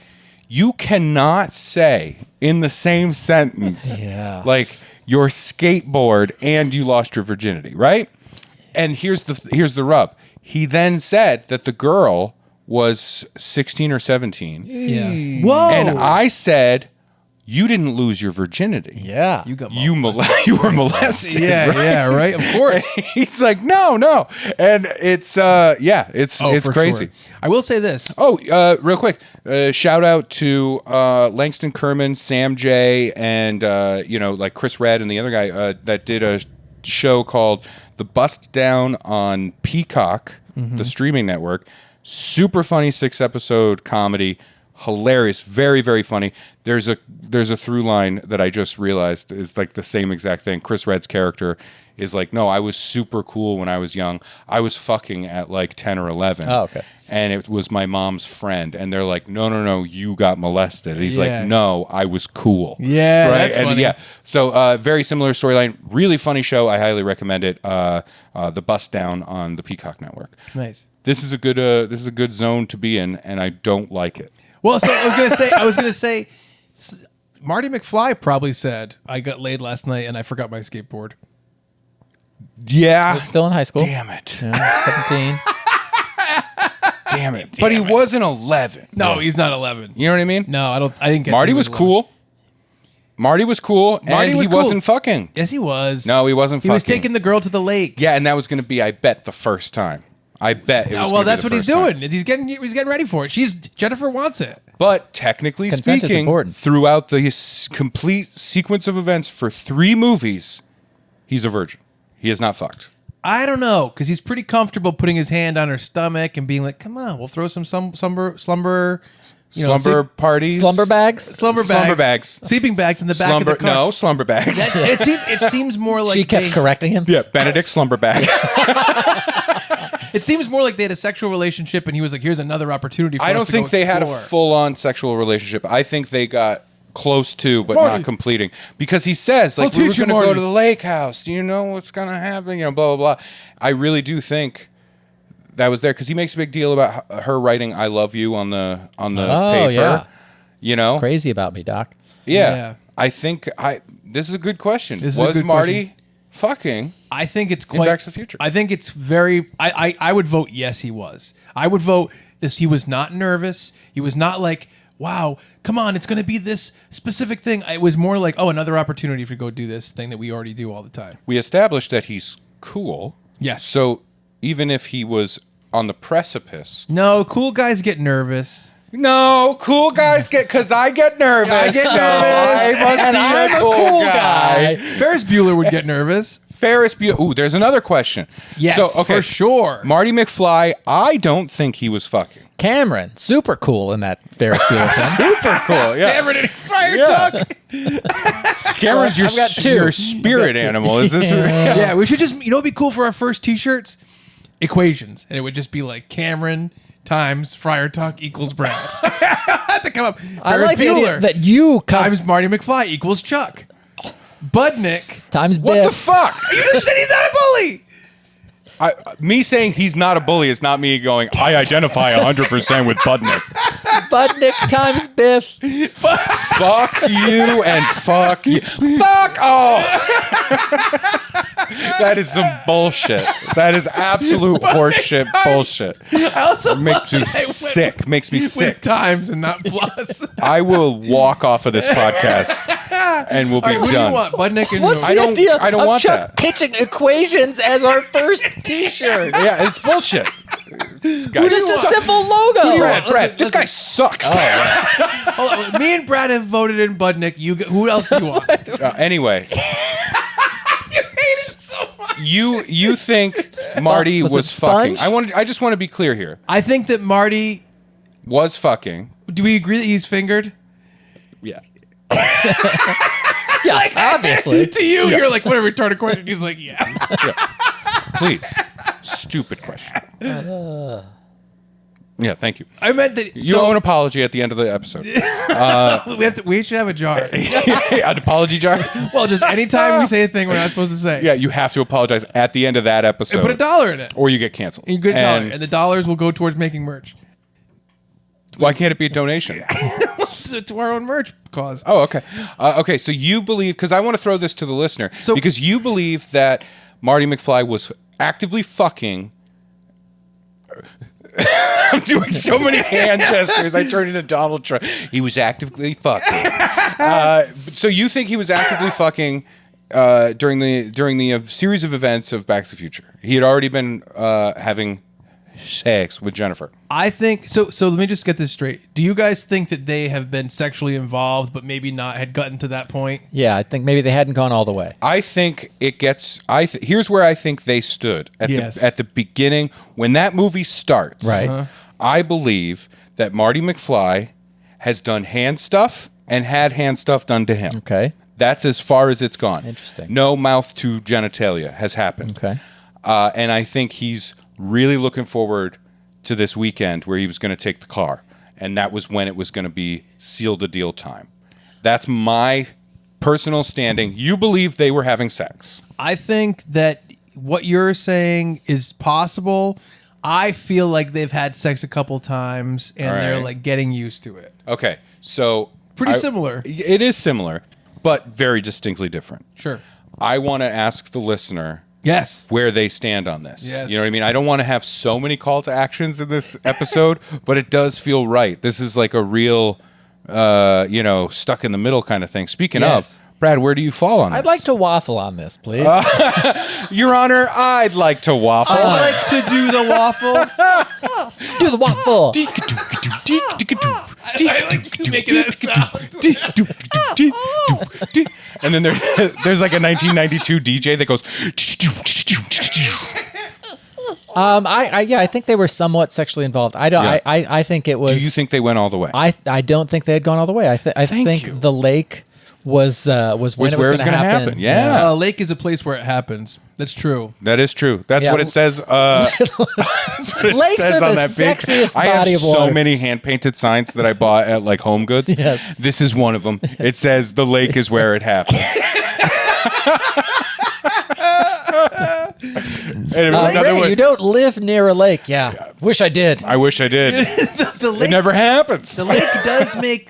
you cannot say in the same sentence, Yeah. like, your skateboard and you lost your virginity, right? And here's the rub. He then said that the girl was 16 or 17. Yeah. Whoa. And I said, you didn't lose your virginity. Yeah. You got You were molested. yeah, right. Of course. He's like, no, and it's it's for crazy. sure. I will say this. Oh, real quick, shout out to Langston Kerman, Sam J, and like Chris Redd and the other guy that did a show called The Bust Down on Peacock, the streaming network. Super funny 6-episode comedy. Hilarious, very, very funny. There's a through line that I just realized is like the same exact thing. Chris Redd's character is like, no, I was super cool when I was young. I was fucking at like 10 or 11. Oh, okay. And it was my mom's friend. And they're like, no, you got molested. And he's Yeah. like, no, I was cool. Yeah, right. that's And funny. yeah, so very similar storyline. Really funny show. I highly recommend it. The Bust Down on the Peacock Network. Nice. This is a good zone to be in, and I don't like it. Well, so I was gonna say, Marty McFly probably said, "I got laid last night and I forgot my skateboard." Yeah. Still in high school. Damn it. Yeah, 17. Damn it. But he wasn't 11. No, he's not 11. You know what I mean? No, I don't. I didn't get. Marty he was 11. cool. Marty was cool, Marty and was he cool. wasn't fucking. Yes, he was. No, he wasn't He was fucking. taking the girl to the lake. Yeah, and that was going to be, I bet, the first time. I bet it was Oh, well, gonna be that's the what he's first time. doing. He's getting ready for it. Jennifer wants it. But technically Consent is speaking, important. throughout the complete sequence of events for 3 movies, he's a virgin. He is not fucked. I don't know, because he's pretty comfortable putting his hand on her stomach and being like, "Come on, we'll throw some slumber, Slumber parties. Slumber bags? slumber Slumber bags, bags. sleeping bags in the back of the car." No, slumber bags. It seems more like She kept correcting him. Yeah, Benedict slumber bag. It seems more like they had a sexual relationship, and he was like, "Here's another opportunity." for I us don't to think go they had a explore." full-on sexual relationship. I think they got close to, but Marty. not completing. Because he says, like, I'll we were teach you, going to go Marty. to the lake house. Do you know what's going to happen? You know, blah, blah, blah. I really do think that was there because he makes a big deal about her writing "I love you" on the paper. yeah. You know, Crazy about me, Doc. Yeah. I think this is a good question. This is a Was good Marty fucking? I think it's In quite. Back to the Future. I think it's very. I would vote yes. He was. I would vote this. He was not nervous. He was not like, "Wow, come on, it's going to be this specific thing." It was more like, "Oh, another opportunity to go do this thing that we already do all the time." We established that he's cool. Yes. So even if he was on the precipice. No, cool guys get nervous. No, cool guys because I get nervous. I get so nervous. I must And be I'm a a cool cool guy. Ferris Bueller would get nervous. Ferris Bueller. Ooh, there's another question. Yes, so, okay. for sure. Marty McFly, I don't think he was fucking. Cameron, super cool in that Ferris Bueller film. Super cool, yeah. Cameron and Fire Yeah. Tuck. Cameron's your, I've got two. your spirit animal. Is this? Yeah, we should just, it'd be cool for our first t-shirts, equations. And it would just be like Cameron times Friar Tuck equals Brad. Have to come up. I Ferris like the idea Bueller that you come times Marty McFly equals Chuck. Budnick. times What Biff. the fuck? You just said he's not a bully. Me saying he's not a bully is not me going, I identify 100% with Budnick. Budnick times Biff. Fuck you and fuck you. Fuck off. That is some bullshit. That is absolute horseshit bullshit. I also Makes me love that I went sick. Makes me with sick. times and not plus. I will walk off of this podcast and we'll be All right, who do done. you want? Budnick and What's I the don't- idea I don't of want Chuck that. pitching equations as our first T-shirt? Yeah, it's bullshit. This guy Just a sucks. simple logo. Brad, this guy sucks. Hold on. Me and Brad have voted in Budnick. Who else do you want? Anyway, You hate it so much. you think Marty was it was fucking? Sponge? I just want to be clear here. I think that Marty. Was fucking. Do we agree that he's fingered? Yeah. Yeah, obviously. To you, you're like, what a retarded question. He's like, yeah. Please. Stupid question. Yeah, thank you. I meant that. You owe an apology at the end of the episode. We should have a jar. An apology jar? Well, just anytime we say a thing we're not supposed to say. Yeah, you have to apologize at the end of that episode. And put $1 in it. or you get canceled. And you get $1. And the dollars will go towards making merch. Why can't it be a donation? To our own merch cause. Oh, okay. Okay, so you believe, because I want to throw this to the listener, because you believe that Marty McFly was actively fucking I'm doing so many hand gestures. I turned into Donald Trump. He was actively fucking. So you think he was actively fucking during the series of events of Back to the Future? He had already been having sex with Jennifer. I think so. So let me just get this straight. Do you guys think that they have been sexually involved, but maybe not had gotten to that point? Yeah, I think maybe they hadn't gone all the way. I think it gets. Here's where I think they stood at the beginning when that movie starts. Right. I believe that Marty McFly has done hand stuff and had hand stuff done to him. Okay. That's as far as it's gone. Interesting. No mouth to genitalia has happened. Okay. And I think he's really looking forward to this weekend where he was going to take the car. And that was when it was going to be seal the deal time. That's my personal standing. You believe they were having sex. I think that what you're saying is possible. I feel like they've had sex a couple times and they're like getting used to it. Okay. So Pretty similar. It is similar, but very distinctly different. Sure. I want to ask the listener Yes. where they stand on this. Yes. You know what I mean? I don't want to have so many call to actions in this episode, but it does feel right. This is like a real, stuck in the middle kind of thing. Speaking Yes. of, Brad, where do you fall on this? I'd like to waffle on this, please. Your Honor, I'd like to waffle. I'd like to do the waffle. Do the waffle. Making that sound. And then there's like a 1992 DJ that goes. I think they were somewhat sexually involved. I don't. Yeah. I think it was. Do you think they went all the way? I don't think they had gone all the way. I think you. the lake was when it was where going it's to gonna happen. Yeah. A lake is a place where it happens. That's true. That is true. That's Yeah. what it says. That's what it Lakes says are on the that big. sexiest I have body of so water. many hand painted signs that I bought at like Home Goods. Yes. This is one of them. It says the lake is where it happens. And another Ray, one. you don't live near a lake. Yeah. Wish I did. I wish I did. The lake, It never happens. the lake does make,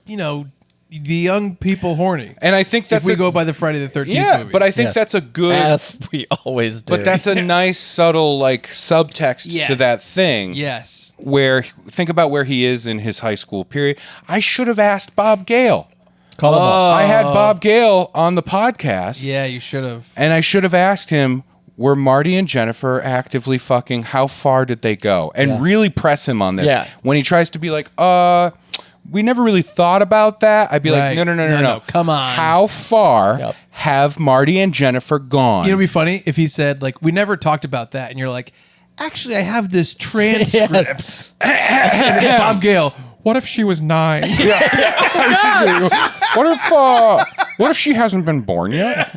the young people horny. And I think that's if we go by the Friday the 13th yeah, movies. but I think Yes. that's a good. As we always do. But that's a nice subtle like subtext to Yes. that thing. Yes. Where think about where he is in his high school period. I should have asked Bob Gale. Call him up. I had Bob Gale on the podcast. Yeah, you should have. And I should have asked him, were Marty and Jennifer actively fucking? How far did they go? And Yeah. really press him on this. Yeah. When he tries to be like, we never really thought about that. I'd be like, Right. no. Come on. How far Yep. have Marty and Jennifer gone? It'd be funny if he said, like, we never talked about that. And you're like, actually, I have this transcript. Yes. And then Bob Gale, what if she was 9? What if she hasn't been born yet?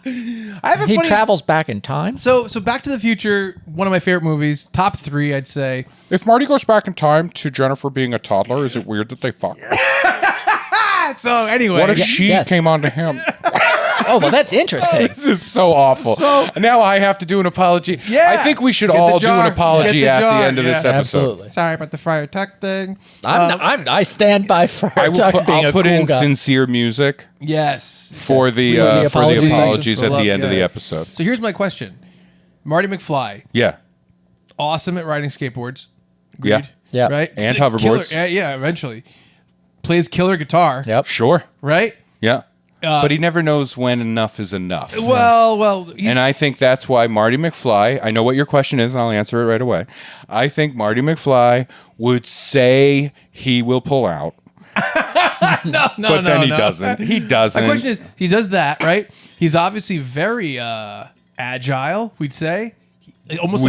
I have a He funny... travels back in time. So Back to the Future, one of my favorite movies, top 3, I'd say. If Marty goes back in time to Jennifer being a toddler, is it weird that they fuck? So anyway, What if she yes. came on to him? Oh, well, that's interesting. This is so awful. Now I have to do an apology. Yeah. I think we should Get the all do jar. an apology Get the at jar. the end of this Yeah. episode. Absolutely. Sorry about the Friar Tuck thing. I stand by Friar I will Tuck put, being I'll a put cool in guy. sincere music yes. for the the apology apologies section. at the end of Yeah. the episode. So here's my question. Marty McFly, Yeah. awesome at riding skateboards. Yeah. Agreed? Yeah. Right? And Killer- hoverboards. yeah, eventually. Plays killer guitar. Yep. Sure. Right? Yeah. But he never knows when enough is enough. Well, he's, And I think that's why Marty McFly, I know what your question is, and I'll answer it right away. I think Marty McFly would say he will pull out, but then he doesn't. He doesn't. My question is, he does that, right? He's obviously very agile, we'd say. Almost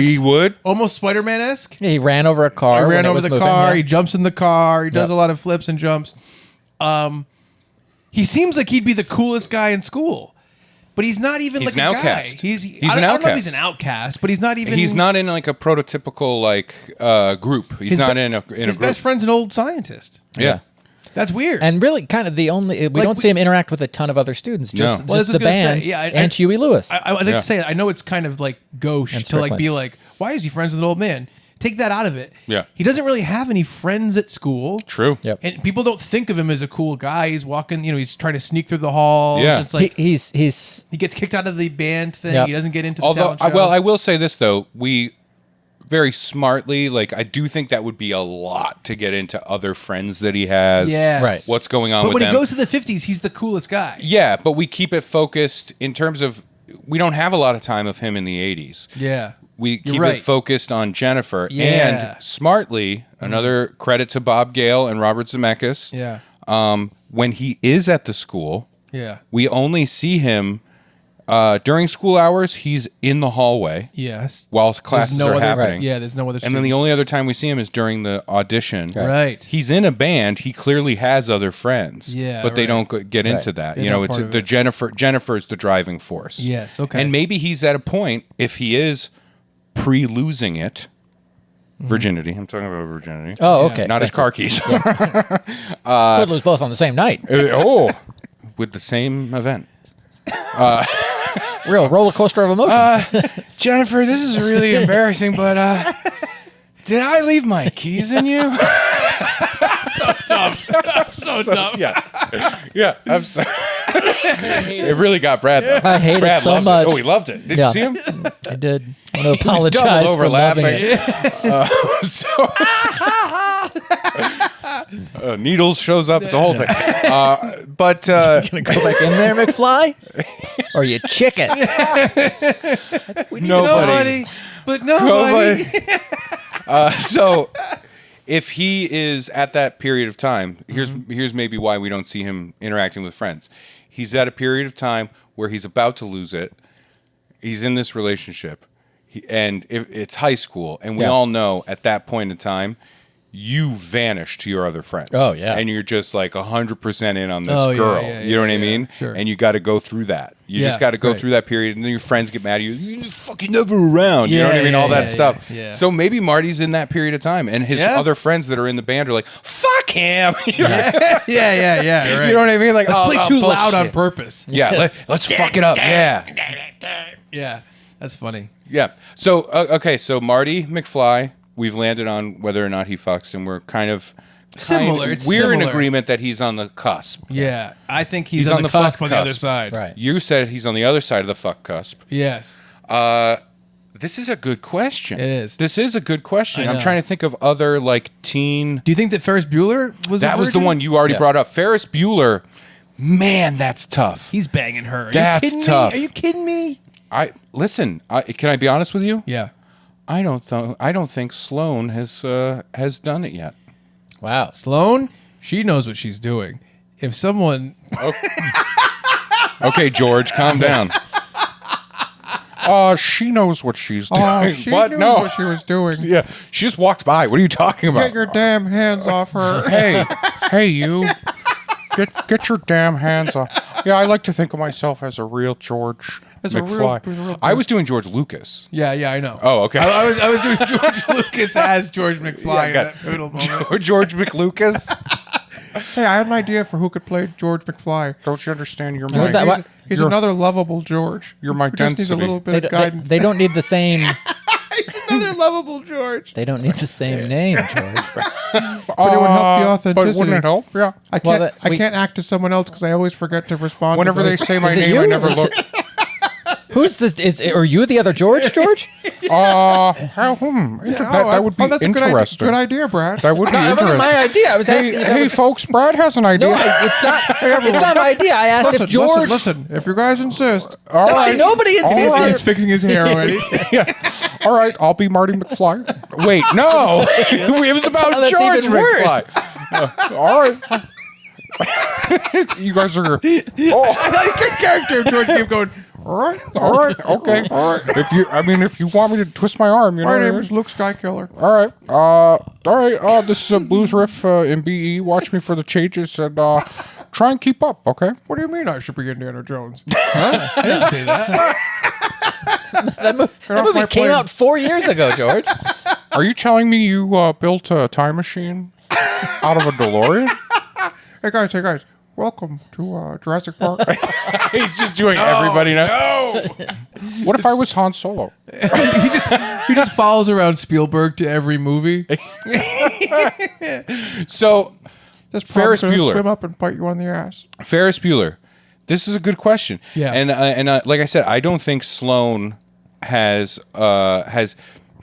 almost Spider-Man-esque. He ran over a car. He when ran it over was the moving, car. yeah. He jumps in the car. He does Yep. a lot of flips and jumps. He seems like he'd be the coolest guy in school, but he's not even He's like an a outcast. guy. He's I an don't know if outcast. he's an outcast, but he's not even. He's not in like a prototypical like group. He's not in a His group. best friend's an old scientist. Yeah. That's weird. And really, kind of we Like, don't see him interact with a ton of other students. Just, No. Well, just that's the what I was gonna band say. Yeah, and Huey Lewis. I'd like Yeah. to say, I know it's kind of like gauche And to like Strickland. be like, why is he friends with an old man? Take that out of it. Yeah. He doesn't really have any friends at school. True. Yep. And people don't think of him as a cool guy. He's walking, he's trying to sneak through the halls. Yeah. It's like he's he gets kicked out of the band thing. Yep. He doesn't get into the Although, talent show. I will say this though, we very smartly. Like, I do think that would be a lot to get into other friends that he has. Yes. Right. What's going on But with when them. he goes to the 50s, he's the coolest guy. Yeah, but we keep it focused in terms of, we don't have a lot of time of him in the 80s. Yeah. We You're keep right. it focused on Jennifer. Yeah. And smartly, another credit to Bob Gale and Robert Zemeckis. Yeah. When he is at the school, Yeah. we only see him during school hours. He's in the hallway Yes. while classes are happening. Yeah, there's no other And then the students. only other time we see him is during the audition. Right. He's in a band. He clearly has other friends. Yeah, but they right. don't get into that. They're You know, not it's part of the it. Jennifer's the driving force. Yes, okay. And maybe he's at a point, if he is pre-losing it, virginity. I'm talking about virginity. Oh, okay. Not his car keys. Could lose both on the same night. With the same event. Real roller coaster of emotions. Jennifer, this is really embarrassing, but did I leave my keys in you? so dumb. Yeah. I'm sorry. It really got Brad, though. I hate Brad it so loved much. Oh, he loved it. Did Yeah. you see him? I did. I want to apologize over for loving laughing. it. Needles shows up. It's a whole thing. But Gonna go back in there, McFly? Or you chicken? nobody. Nobody. But nobody. So if he is at that period of time, here's maybe why we don't see him interacting with friends. He's at a period of time where he's about to lose it. He's in this relationship, and it's high school, and we Yeah. all know at that point in time, you vanish to your other friends. Oh, yeah. And you're just like 100% in on this Oh, yeah, girl. yeah, You know what I yeah, mean? sure. And you got to go through that. You Yeah, just got to go right. through that period, and then your friends get mad at you. You're fucking never around. You know what I mean? All that stuff. yeah. So maybe Marty's in that period of time, and his Yeah. other friends that are in the band are like, "Fuck him!" You know, yeah. Right. you know what I mean? Like, Let's play too loud on bullshit. purpose. Yeah, Yes. let's fuck it up. Yeah, Yeah. That's funny. yeah. So okay, so Marty McFly, we've landed on whether or not he fucks, and we're kind of Similar, it's we're in similar. agreement that he's on the cusp. Yeah. I think he's on the fuck cusp on the other cusp. side. Right. You said he's on the other side of the fuck cusp. Yes. This is a good question. It is. This is a good question. I I'm know. trying to think of other like teen. Do you think that Ferris Bueller was That a was the virgin? one you already Yeah. brought up. Ferris Bueller. Man, that's tough. He's banging her. Are That's you kidding tough. Me? Are you kidding me? Listen. Can I be honest with you? Yeah. I don't think Sloane has done it yet. Wow. Sloane, she knows what she's doing. If someone Okay, George, calm down. She knows what she's doing. Oh, she what? knew No. what she was doing. Yeah, she just walked by. What are you talking about? Get your damn hands off her. Hey, you. Get your damn hands off. Yeah, I like to think of myself as a real George McFly. I was doing George Lucas. Yeah, I know. Oh, okay. I was doing George Lucas as George McFly Yeah, in got that pivotal moment. George McLucas. Hey, I had an idea for who could play George McFly. Don't you understand? You're Was that what? He's another lovable George. You're my who just needs a density. little bit of guidance. They don't need the same. He's another lovable George. They don't need the same name, George. But it would help the authenticity. But wouldn't it help? Yeah. I can't. Well, I can't act as someone else because I always forget to respond. Whenever to they those. say my Is it name, you? I never Is look. Who's this? Are you the other George? George? That would be that's interesting. a good idea, Brad. That would be No, that interesting. wasn't my idea. I was asking. if that Hey, was, folks, Brad has an idea. no, it's not. It's not my idea. I asked if George. Listen. If you guys insist. All No, right. nobody insisted. All right. He's fixing his hair already. All right, I'll be Marty McFly. Wait, no. It was about that's George even worse. McFly. All right. You guys are. Oh, I like your character, George. Keep going. all right, okay. All right. If you want me to twist my arm, you know. My what I name mean? is Luke Skykiller. All right. All right. This is a blues riff in BE. Watch me for the changes and try and keep up. Okay. What do you mean I should be Indiana Jones? I didn't say that. That movie my came plane. out 4 years ago, George. Are you telling me you built a time machine out of a DeLorean? Hey guys. Welcome to Jurassic Park. He's just doing everybody now. No. What if I was Han Solo? He just follows around Spielberg to every movie. So, This Ferris Ferris Bueller. swim up and bite you on the ass. Ferris Bueller. This is a good question. Yeah. And like I said, I don't think Sloane has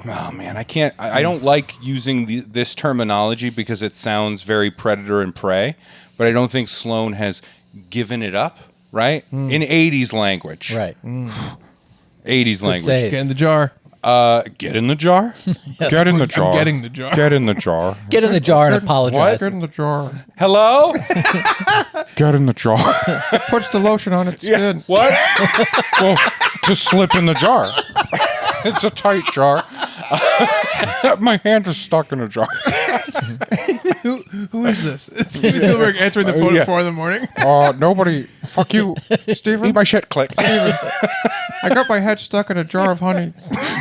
Oh man, I can't. I don't like using this terminology because it sounds very predator and prey. But I don't think Sloane has given it up. Right in 80s language. Right. 80s language. save. Get in the jar. Get in the jar. Yes. Get in the jar. I'm getting the jar. Get in the jar. Get in the jar and apologize. Get in the jar. Hello. Get in the jar. Puts the lotion on its skin. What? Well, to slip in the jar. It's a tight jar. My hand is stuck in a jar. Who is this? It's Steven Spielberg answering the phone Yeah. at 4 a.m. Nobody. Fuck you, Steven, eat my shit. Click. I got my head stuck in a jar of honey.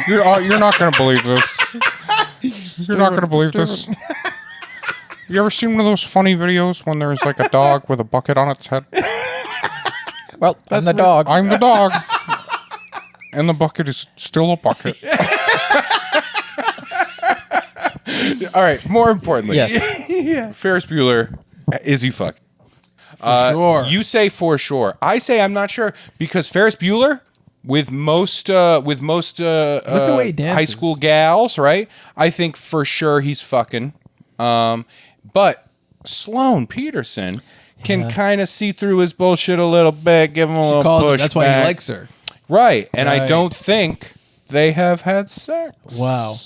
You're not gonna believe this. You're not gonna believe this. You ever seen one of those funny videos when there's like a dog with a bucket on its head? Well, I'm the dog. I'm the dog. And the bucket is still a bucket. All right. More importantly, Yes. Ferris Bueller, is he fucking? sure. You say for sure. I say I'm not sure because Ferris Bueller, with most high way he dances. school gals, right? I think for sure he's fucking. But Sloane Peterson can kind of see through his bullshit a little bit, give him a little Calls her. push. That's why he likes her. Right, and I Right. don't think they have had sex. Wow.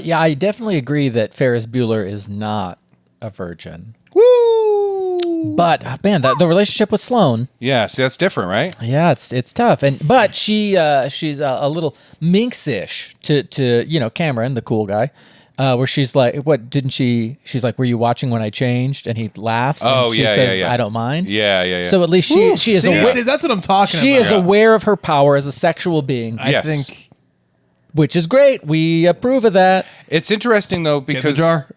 Yeah, I definitely agree that Ferris Bueller is not a virgin. Woo! But man, the relationship with Sloane, Yeah, see, that's different, right? yeah, it's tough. But she's a little minxish to Cameron, the cool guy. Where she's like, what didn't she? She's like, were you watching when I changed? And he laughs. And Oh, she yeah, says, yeah. I don't mind. Yeah. So at least she is See, aware. that's what I'm talking She about. is aware of her power as a sexual being, Yes. I think. which is great. We approve of that. It's interesting though Get in the because jar.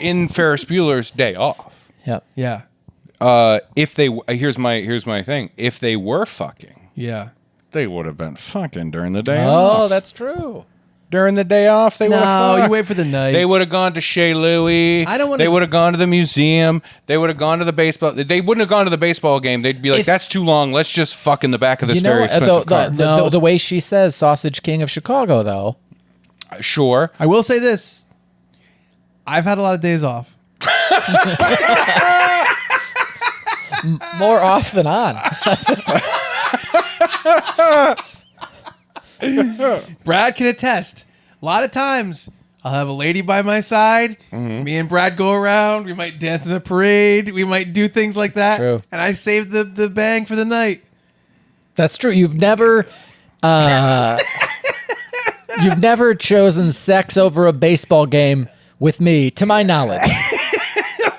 in Ferris Bueller's Day Off, Yep. Yeah. if they here's my thing, if they were fucking, Yeah. they would have been fucking during the day Oh, off. that's true. During the day off, they would have. No, you wait for the night. They would have gone to Chez Louis. I don't wanna- They would have gone to the museum. They would have gone to the baseball. They wouldn't have gone to the baseball game. They'd be like, If- "That's too long. Let's just fuck in the back of this You know, very expensive car." the way she says "Sausage King of Chicago," though. Sure. I will say this. I've had a lot of days off. More off than on. Brad can attest. A lot of times, I'll have a lady by my side. Me and Brad go around. We might dance in the parade. We might do things like that. true. And I save the bang for the night. That's true. You've never chosen sex over a baseball game with me, to my knowledge.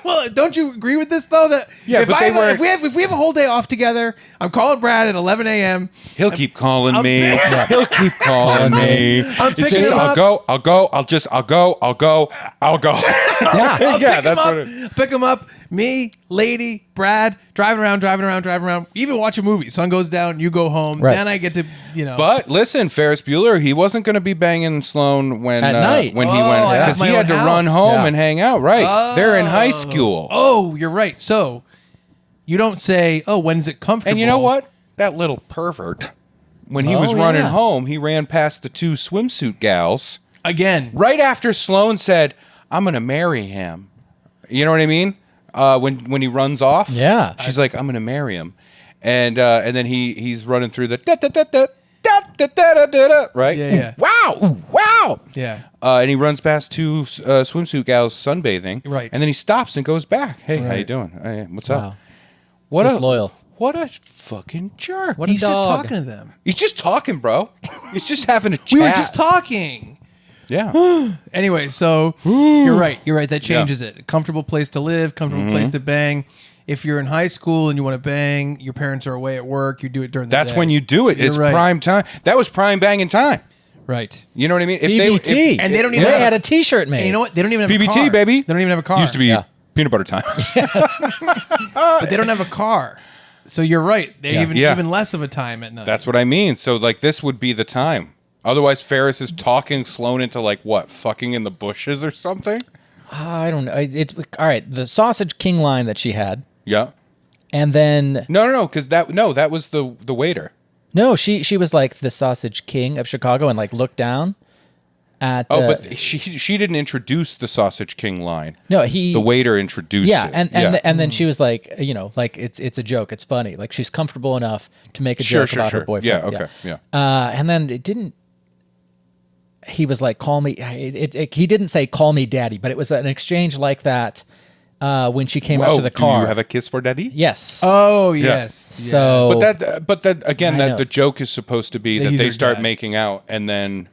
Well, don't you agree with this though? That Yeah, if, but they were- if we have a whole day off together, I'm calling Brad at 11 a.m. He'll keep calling I'm- me. He'll keep calling me. I'm He picking says, him I'll up. go. I'll go. I'll go. Yeah. Yeah, that's what it. Pick him up. Me, lady, Brad, driving around. Even watch a movie. Sun goes down, you go home. Right. Then I get to, But listen, Ferris Bueller, he wasn't going to be banging Sloane when At night. when he Oh, went I have because my he had to own run house. home Yeah. and hang out. Right, they're in high school. Oh, you're right. So you don't say, "Oh, when's it comfortable?" And you know what? That little pervert, when he was Oh, running yeah. home, he ran past the two swimsuit gals Again, right after Sloane said, "I'm going to marry him." You know what I mean? When he runs off, Yeah. she's like, "I'm going to marry him," and then he's running through the da da da da da da da da da, right? Yeah. Wow. Yeah. And he runs past two swimsuit gals sunbathing, Right. And then he stops and goes back. Hey, how you Right. doing? Hey, what's Wow. up? What Disloyal. What a fucking jerk! What a He's just dog. talking to them. He's just talking, bro. He's just having a chat. We were just talking. Yeah. Anyway, so you're right. You're right. That changes it. Comfortable place to live, comfortable place to bang. If you're in high school and you want to bang, your parents are away at work, you do it during the That's day. when you do it. You're It's right. prime time. That was prime banging time. Right. You know what I mean? If PBT. And they don't even They have- had a T-shirt made. And you know what? They don't even have a car. PBT, baby. They don't even have a car. Used to be Yeah. peanut butter time. But they don't have a car. So you're right. They're Yeah. Yeah. even less of a time at night. That's what I mean. So like this would be the time. Otherwise, Ferris is talking Sloane into like what, fucking in the bushes or something. I don't know. It's all right. The Sausage King line that she had, Yeah. and then No, because that was the waiter. no, she was like the Sausage King of Chicago, and like looked down. at. But she didn't introduce the Sausage King line. No, the waiter introduced it. And then she was like, like it's a joke. It's funny. Like she's comfortable enough to make a joke about her boyfriend. Yeah, okay, yeah. And then it didn't. He was like, "Call me." He didn't say "call me daddy," but it was an exchange like that when she came up to the car. Do you have a kiss for daddy? Yes. Oh yes. So, but that again, the joke is supposed to be that he's they her start dad. making out, and then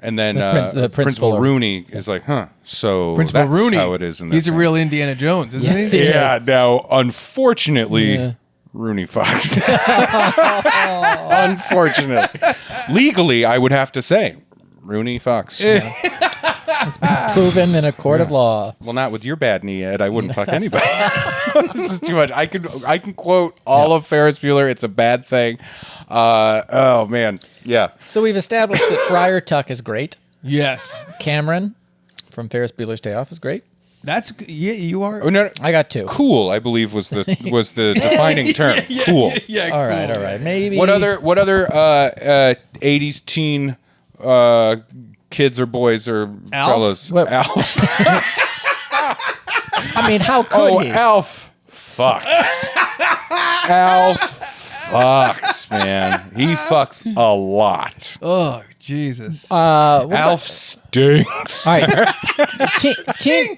and then the Principal Rooney is like, so Principal that's Rooney. how it is in that He's a thing. real Indiana Jones, isn't Yes, he? he is. Yeah. Now, unfortunately. Rooney Fox. Unfortunately. Legally, I would have to say Rooney Fox. it's been proven in a court of law. Well, not with your bad knee, Ed. I wouldn't fuck anybody. This is too much. I can quote all of Ferris Bueller. It's a bad thing. Oh man, yeah. So we've established that Friar Tuck is great. Yes. Cameron from Ferris Bueller's Day Off is great. That's you are. Oh, no, I got 2. cool. I believe was the defining term. Cool. Yeah. All right. Maybe. What other 80s teen kids or boys or Alf? fellas? What- Alf. I mean, how could he? Alf fucks. Alf fucks, man. He fucks a lot. Oh Jesus. Alf stinks. All right. Teen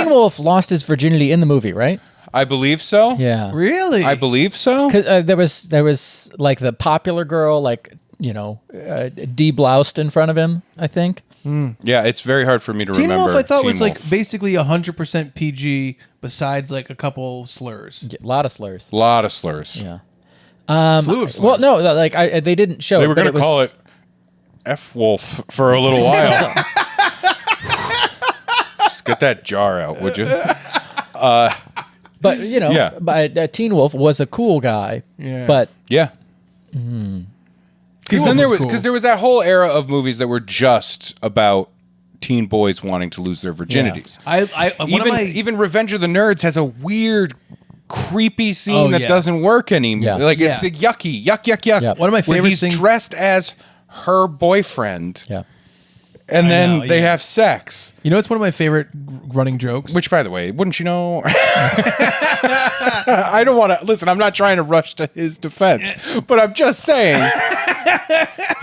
Wolf lost his virginity in the movie, right? I believe so. Yeah. Really? I believe so. Because there was like the popular girl, like de-bloused in front of him, I think. Yeah, it's very hard for me to Teen remember. Wolf, I thought Teen was like Wolf. basically 100% PG, besides like a couple slurs. A lot of slurs. A lot of slurs. Yeah. Slew of slurs. Well, no, like they didn't show. They were going going to call it F Wolf for a little while. Just get that jar out, would you? But Yeah. Teen Wolf was a cool guy. Yeah. But Yeah. Because then Wolf was cool. there was that whole era of movies that were just about teen boys wanting to lose their virginities. Even Revenge of the Nerds has a weird, creepy scene that doesn't work anymore. Yeah. Like it's like yucky, yuck. Yeah. One of my where favorite he's things. dressed as her boyfriend, yeah. and then know, they yeah. have sex. You know, it's one of my favorite running jokes. Which, by the way, wouldn't you know? I don't want to listen. I'm not trying to rush to his defense, but I'm just saying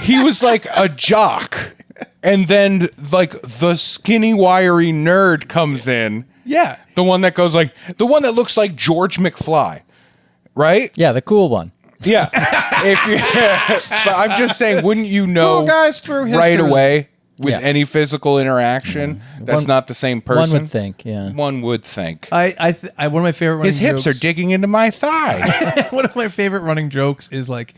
he was like a jock, and then like the skinny, wiry nerd comes in. Yeah. The one that goes like the one that looks like George McFly, right? Yeah, the cool one. Yeah. But I'm just saying, wouldn't you know Cool guys through history. right away with Yeah. any physical interaction that's not the same person? One would think, yeah. One would think. I one of my favorite running His hips jokes, are digging into my thigh. One of my favorite running jokes is like,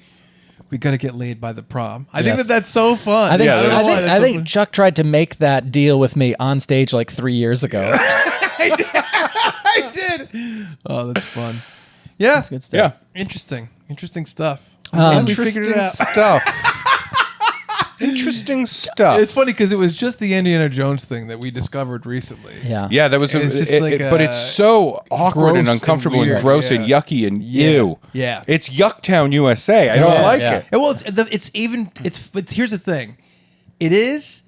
we got to get laid by the prom. I think Yes. that's so fun. I think, Yeah, there's- I think Chuck tried to make that deal with me on stage like 3 years ago. I did. Oh, that's fun. Yeah. That's good stuff. Yeah. Interesting stuff. Interesting stuff. Interesting stuff. It's funny because it was just the Indiana Jones thing that we discovered recently. Yeah. Yeah, that was. It's just like, but it's so awkward and gross and uncomfortable and, weird, gross yeah. and yucky and ew. Yeah. It's Yucktown, USA. I don't Yeah, like yeah. it. And well, but here's the thing. It is,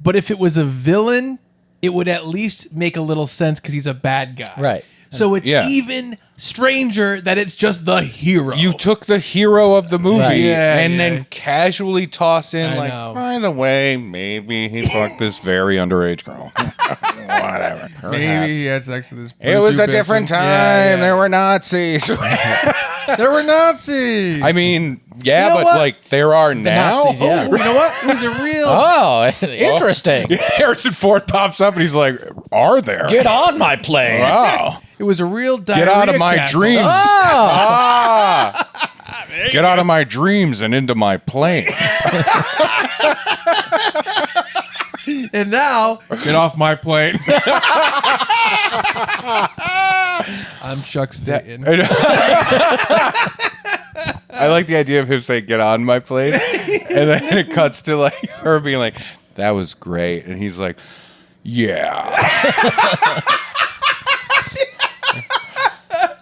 but if it was a villain, it would at least make a little sense because he's a bad guy. Right. So it's Yeah. even stranger that it's just the hero. You took the hero of the movie Right. Yeah, and yeah. then casually toss in I like, know. by the way, maybe he fucked this very underage girl. Whatever. Maybe he had sex with this. It was a prepubescent- different time. Yeah, yeah. There were Nazis. There were Nazis. I mean, yeah, You know but what? like there are now. Nazis, yeah. Oh, you know what? It was a real. Oh, interesting. Harrison Ford pops up and he's like, "Are there? Get on my plane. Wow. It was a real. Get out of my castle. dreams. Oh. Get out of my dreams and into my plane." And now, get off my plane. I'm Chuck Staten. I like the idea of him saying, "Get on my plane," and then it cuts to like her being like, "That was great," and he's like, "Yeah."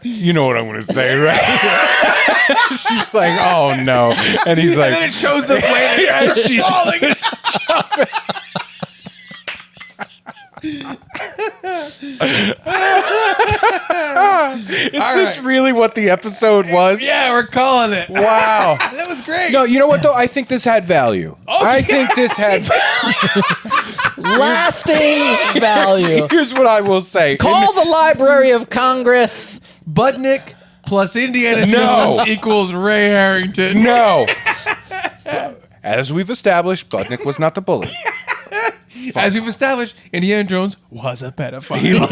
You know what I'm going to say, right? She's like, "Oh no," and he's like, And then it shows the plane. and she's falling. just jumping. Is this really what the episode was? Yeah, we're calling it. Wow. That was great. No, you know what though? I think this had value. I think this had Lasting value. Here's what I will say. Call the Library of Congress. Budnick plus Indiana No. Jones equals Ray Harrington. No. As we've established, Budnick was not the bully. As we've established, Indiana Jones was a pedophile.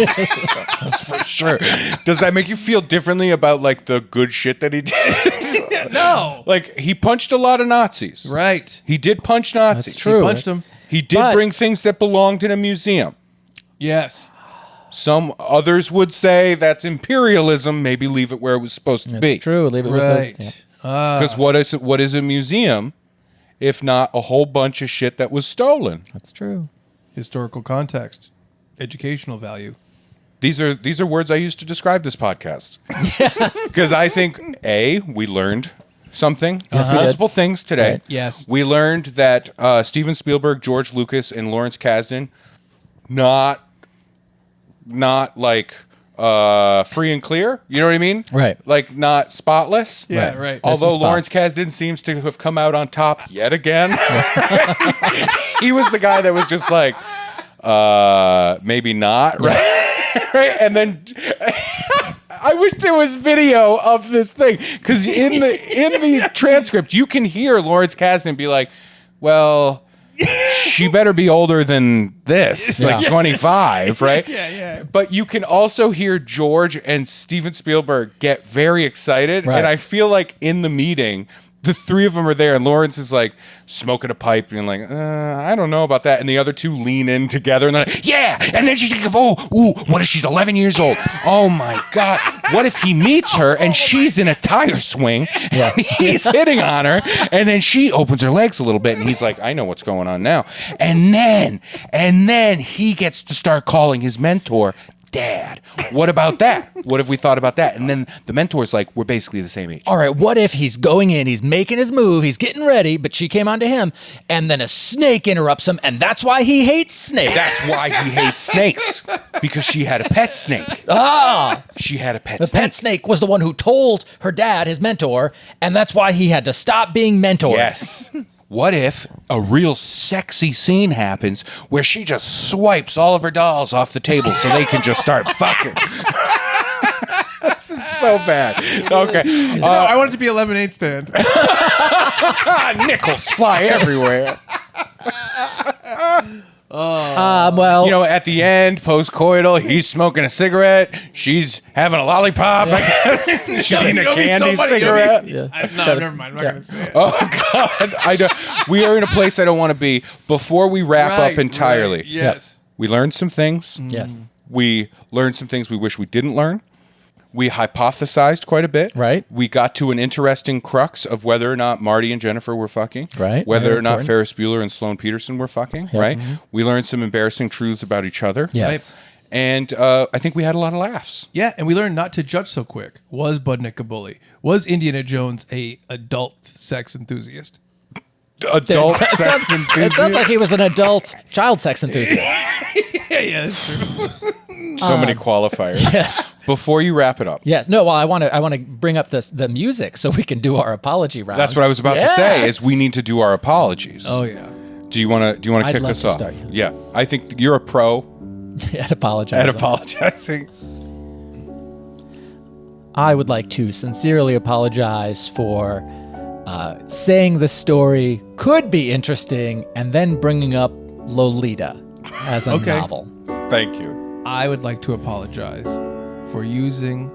That's for sure. Does that make you feel differently about like the good shit that he did? No. Like he punched a lot of Nazis. Right. He did punch Nazis. That's true. He punched him. He did But- bring things that belonged in a museum. Yes. Some others would say that's imperialism. Maybe leave it where it was supposed to be. It's true. Leave it with Right. us. Yeah. Because what is a museum if not a whole bunch of shit that was stolen? That's true. Historical context. Educational value. These are words I use to describe this podcast. Yes. Because I think we learned something. Yes, we multiple things today. Right. Yes. We learned that Steven Spielberg, George Lucas, and Lawrence Kasdan not like free and clear. You know what I mean? Right. Like not spotless. Yeah, right. Although There's some Lawrence spots. Kasdan seems to have come out on top yet again. He was the guy that was just like, maybe not, right? Right? And then I wish there was video of this thing because in the transcript you can hear Lawrence Kasdan be like, well, she better be older than this, like 25, right? Yeah. But you can also hear George and Steven Spielberg get very excited. Right. And I feel like in the meeting, the three of them are there, and Lawrence is like smoking a pipe and like, I don't know about that. And the other two lean in together and they're like, yeah. And then she's like, what if she's 11 years old? Oh my God. What if he meets her and she's in a tire swing and he's hitting on her and then she opens her legs a little bit and he's like, I know what's going on now. And then he gets to start calling his mentor Dad. What about that? What if we thought about that? And then the mentor's like, we're basically the same age. All right, what if he's going in, he's making his move, he's getting ready, but she came onto him, and then a snake interrupts him, and that's why he hates snakes. That's why he hates snakes. Because she had a pet snake. She had a pet The snake. pet snake was the one who told her dad, his mentor, and that's why he had to stop being mentored. Yes. What if a real sexy scene happens where she just swipes all of her dolls off the table so they can just start fucking? This is so bad. Okay. No, I want it to be a lemonade stand. Nickels fly everywhere. Well, You know, at the end, post-coital, he's smoking a cigarette. She's having a lollipop, I guess. She's eating a candy cigarette. yeah. No, never mind. I'm not going to say it. Oh, God. We are in a place I don't want to be. Before we wrap up entirely, Right, yes. we learned some things. Yes. We learned some things we wish we didn't learn. We hypothesized quite a bit. Right. We got to an interesting crux of whether or not Marty and Jennifer were fucking. Right. Whether Very or not important. Ferris Bueller and Sloane Peterson were fucking. Right. We learned some embarrassing truths about each other. Yes. And I think we had a lot of laughs. Yeah, and we learned not to judge so quick. Was Budnick a bully? Was Indiana Jones a adult sex enthucent? Adult It sex sounds- enthusiast. It sounds like he was an adult child sex enthusiast. Yeah, that's true. So many qualifiers. Yes. Before you wrap it up. Yes. No, well, I want to bring up the music so we can do our apology round. That's what I was about to say. Is we need to do our apologies. Oh, yeah. Do you want to I'd kick love us to off? start. Yeah, I think you're a pro at apologizing. at apologizing. I would like to sincerely apologize for saying the story could be interesting and then bringing up Lolita as a Okay. novel. Thank you. I would like to apologize for using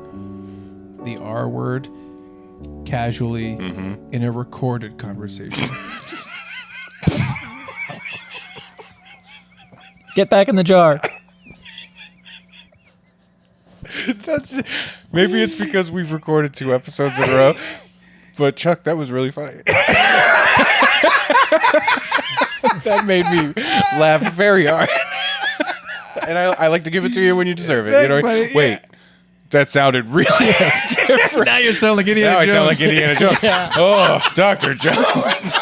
the R word casually in a recorded conversation. Get back in the jar. That's maybe it's because we've recorded 2 episodes in a row. But Chuck, that was really funny. That made me laugh very hard. And I like to give it to you when you deserve it. You know? Thanks, buddy. Wait, that sounded really different. Now you sound like Indiana Now I Jones. sound like Indiana Jones. Oh, Dr. Jones.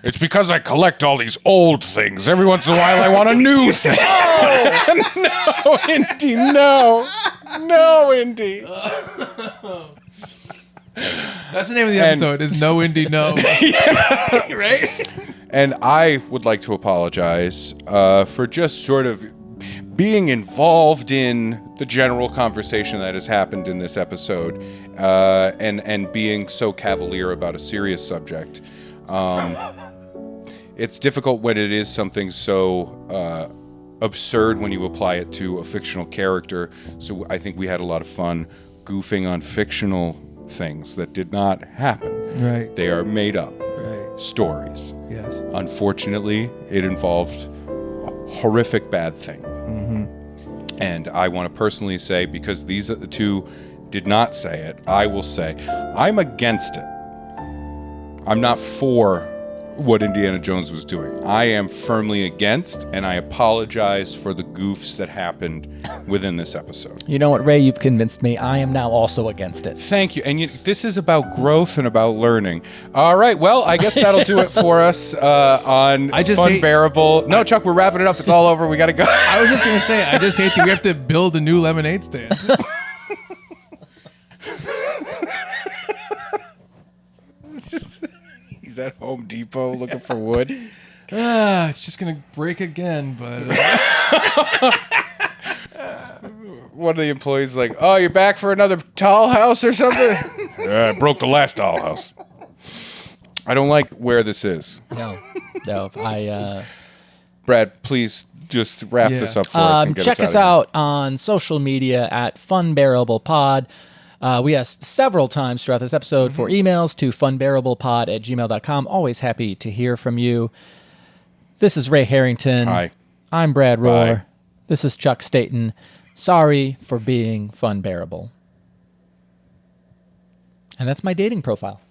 It's because I collect all these old things. Every once in a while, I want a new thing. No, Indy, no. No, Indy. That's the name of the episode, is No Indy No. Right? And I would like to apologize for just sort of being involved in the general conversation that has happened in this episode and being so cavalier about a serious subject. It's difficult when it is something so absurd when you apply it to a fictional character. So I think we had a lot of fun goofing on fictional things that did not happen. Right. They are made up Right. stories. Yes. Unfortunately, it involved a horrific bad thing. And I want to personally say, because these are the two did not say it, I will say I'm against it. I'm not for what Indiana Jones was doing. I am firmly against, and I apologize for the goofs that happened within this episode. You know what, Ray? You've convinced me. I am now also against it. Thank you. And this is about growth and about learning. All right. Well, I guess that'll do it for us on Funbearable. No, Chuck, we're wrapping it up. It's all over. We got to go. I was just going to say, I just hate that we have to build a new lemonade stand. He's at Home Depot looking for wood. It's just going to break again, but... One of the employees like, oh, you're back for another tall house or something? I broke the last tall house. I don't like where this is. No. Brad, please just wrap this up for us and get check us out on social media at Funbearable Pod. We asked several times throughout this episode for emails to funbearablepod@gmail.com. Always happy to hear from you. This is Ray Harrington. Hi. I'm Brad Rohr. Bye. This is Chuck Staten. Sorry for being funbearable. And that's my dating profile.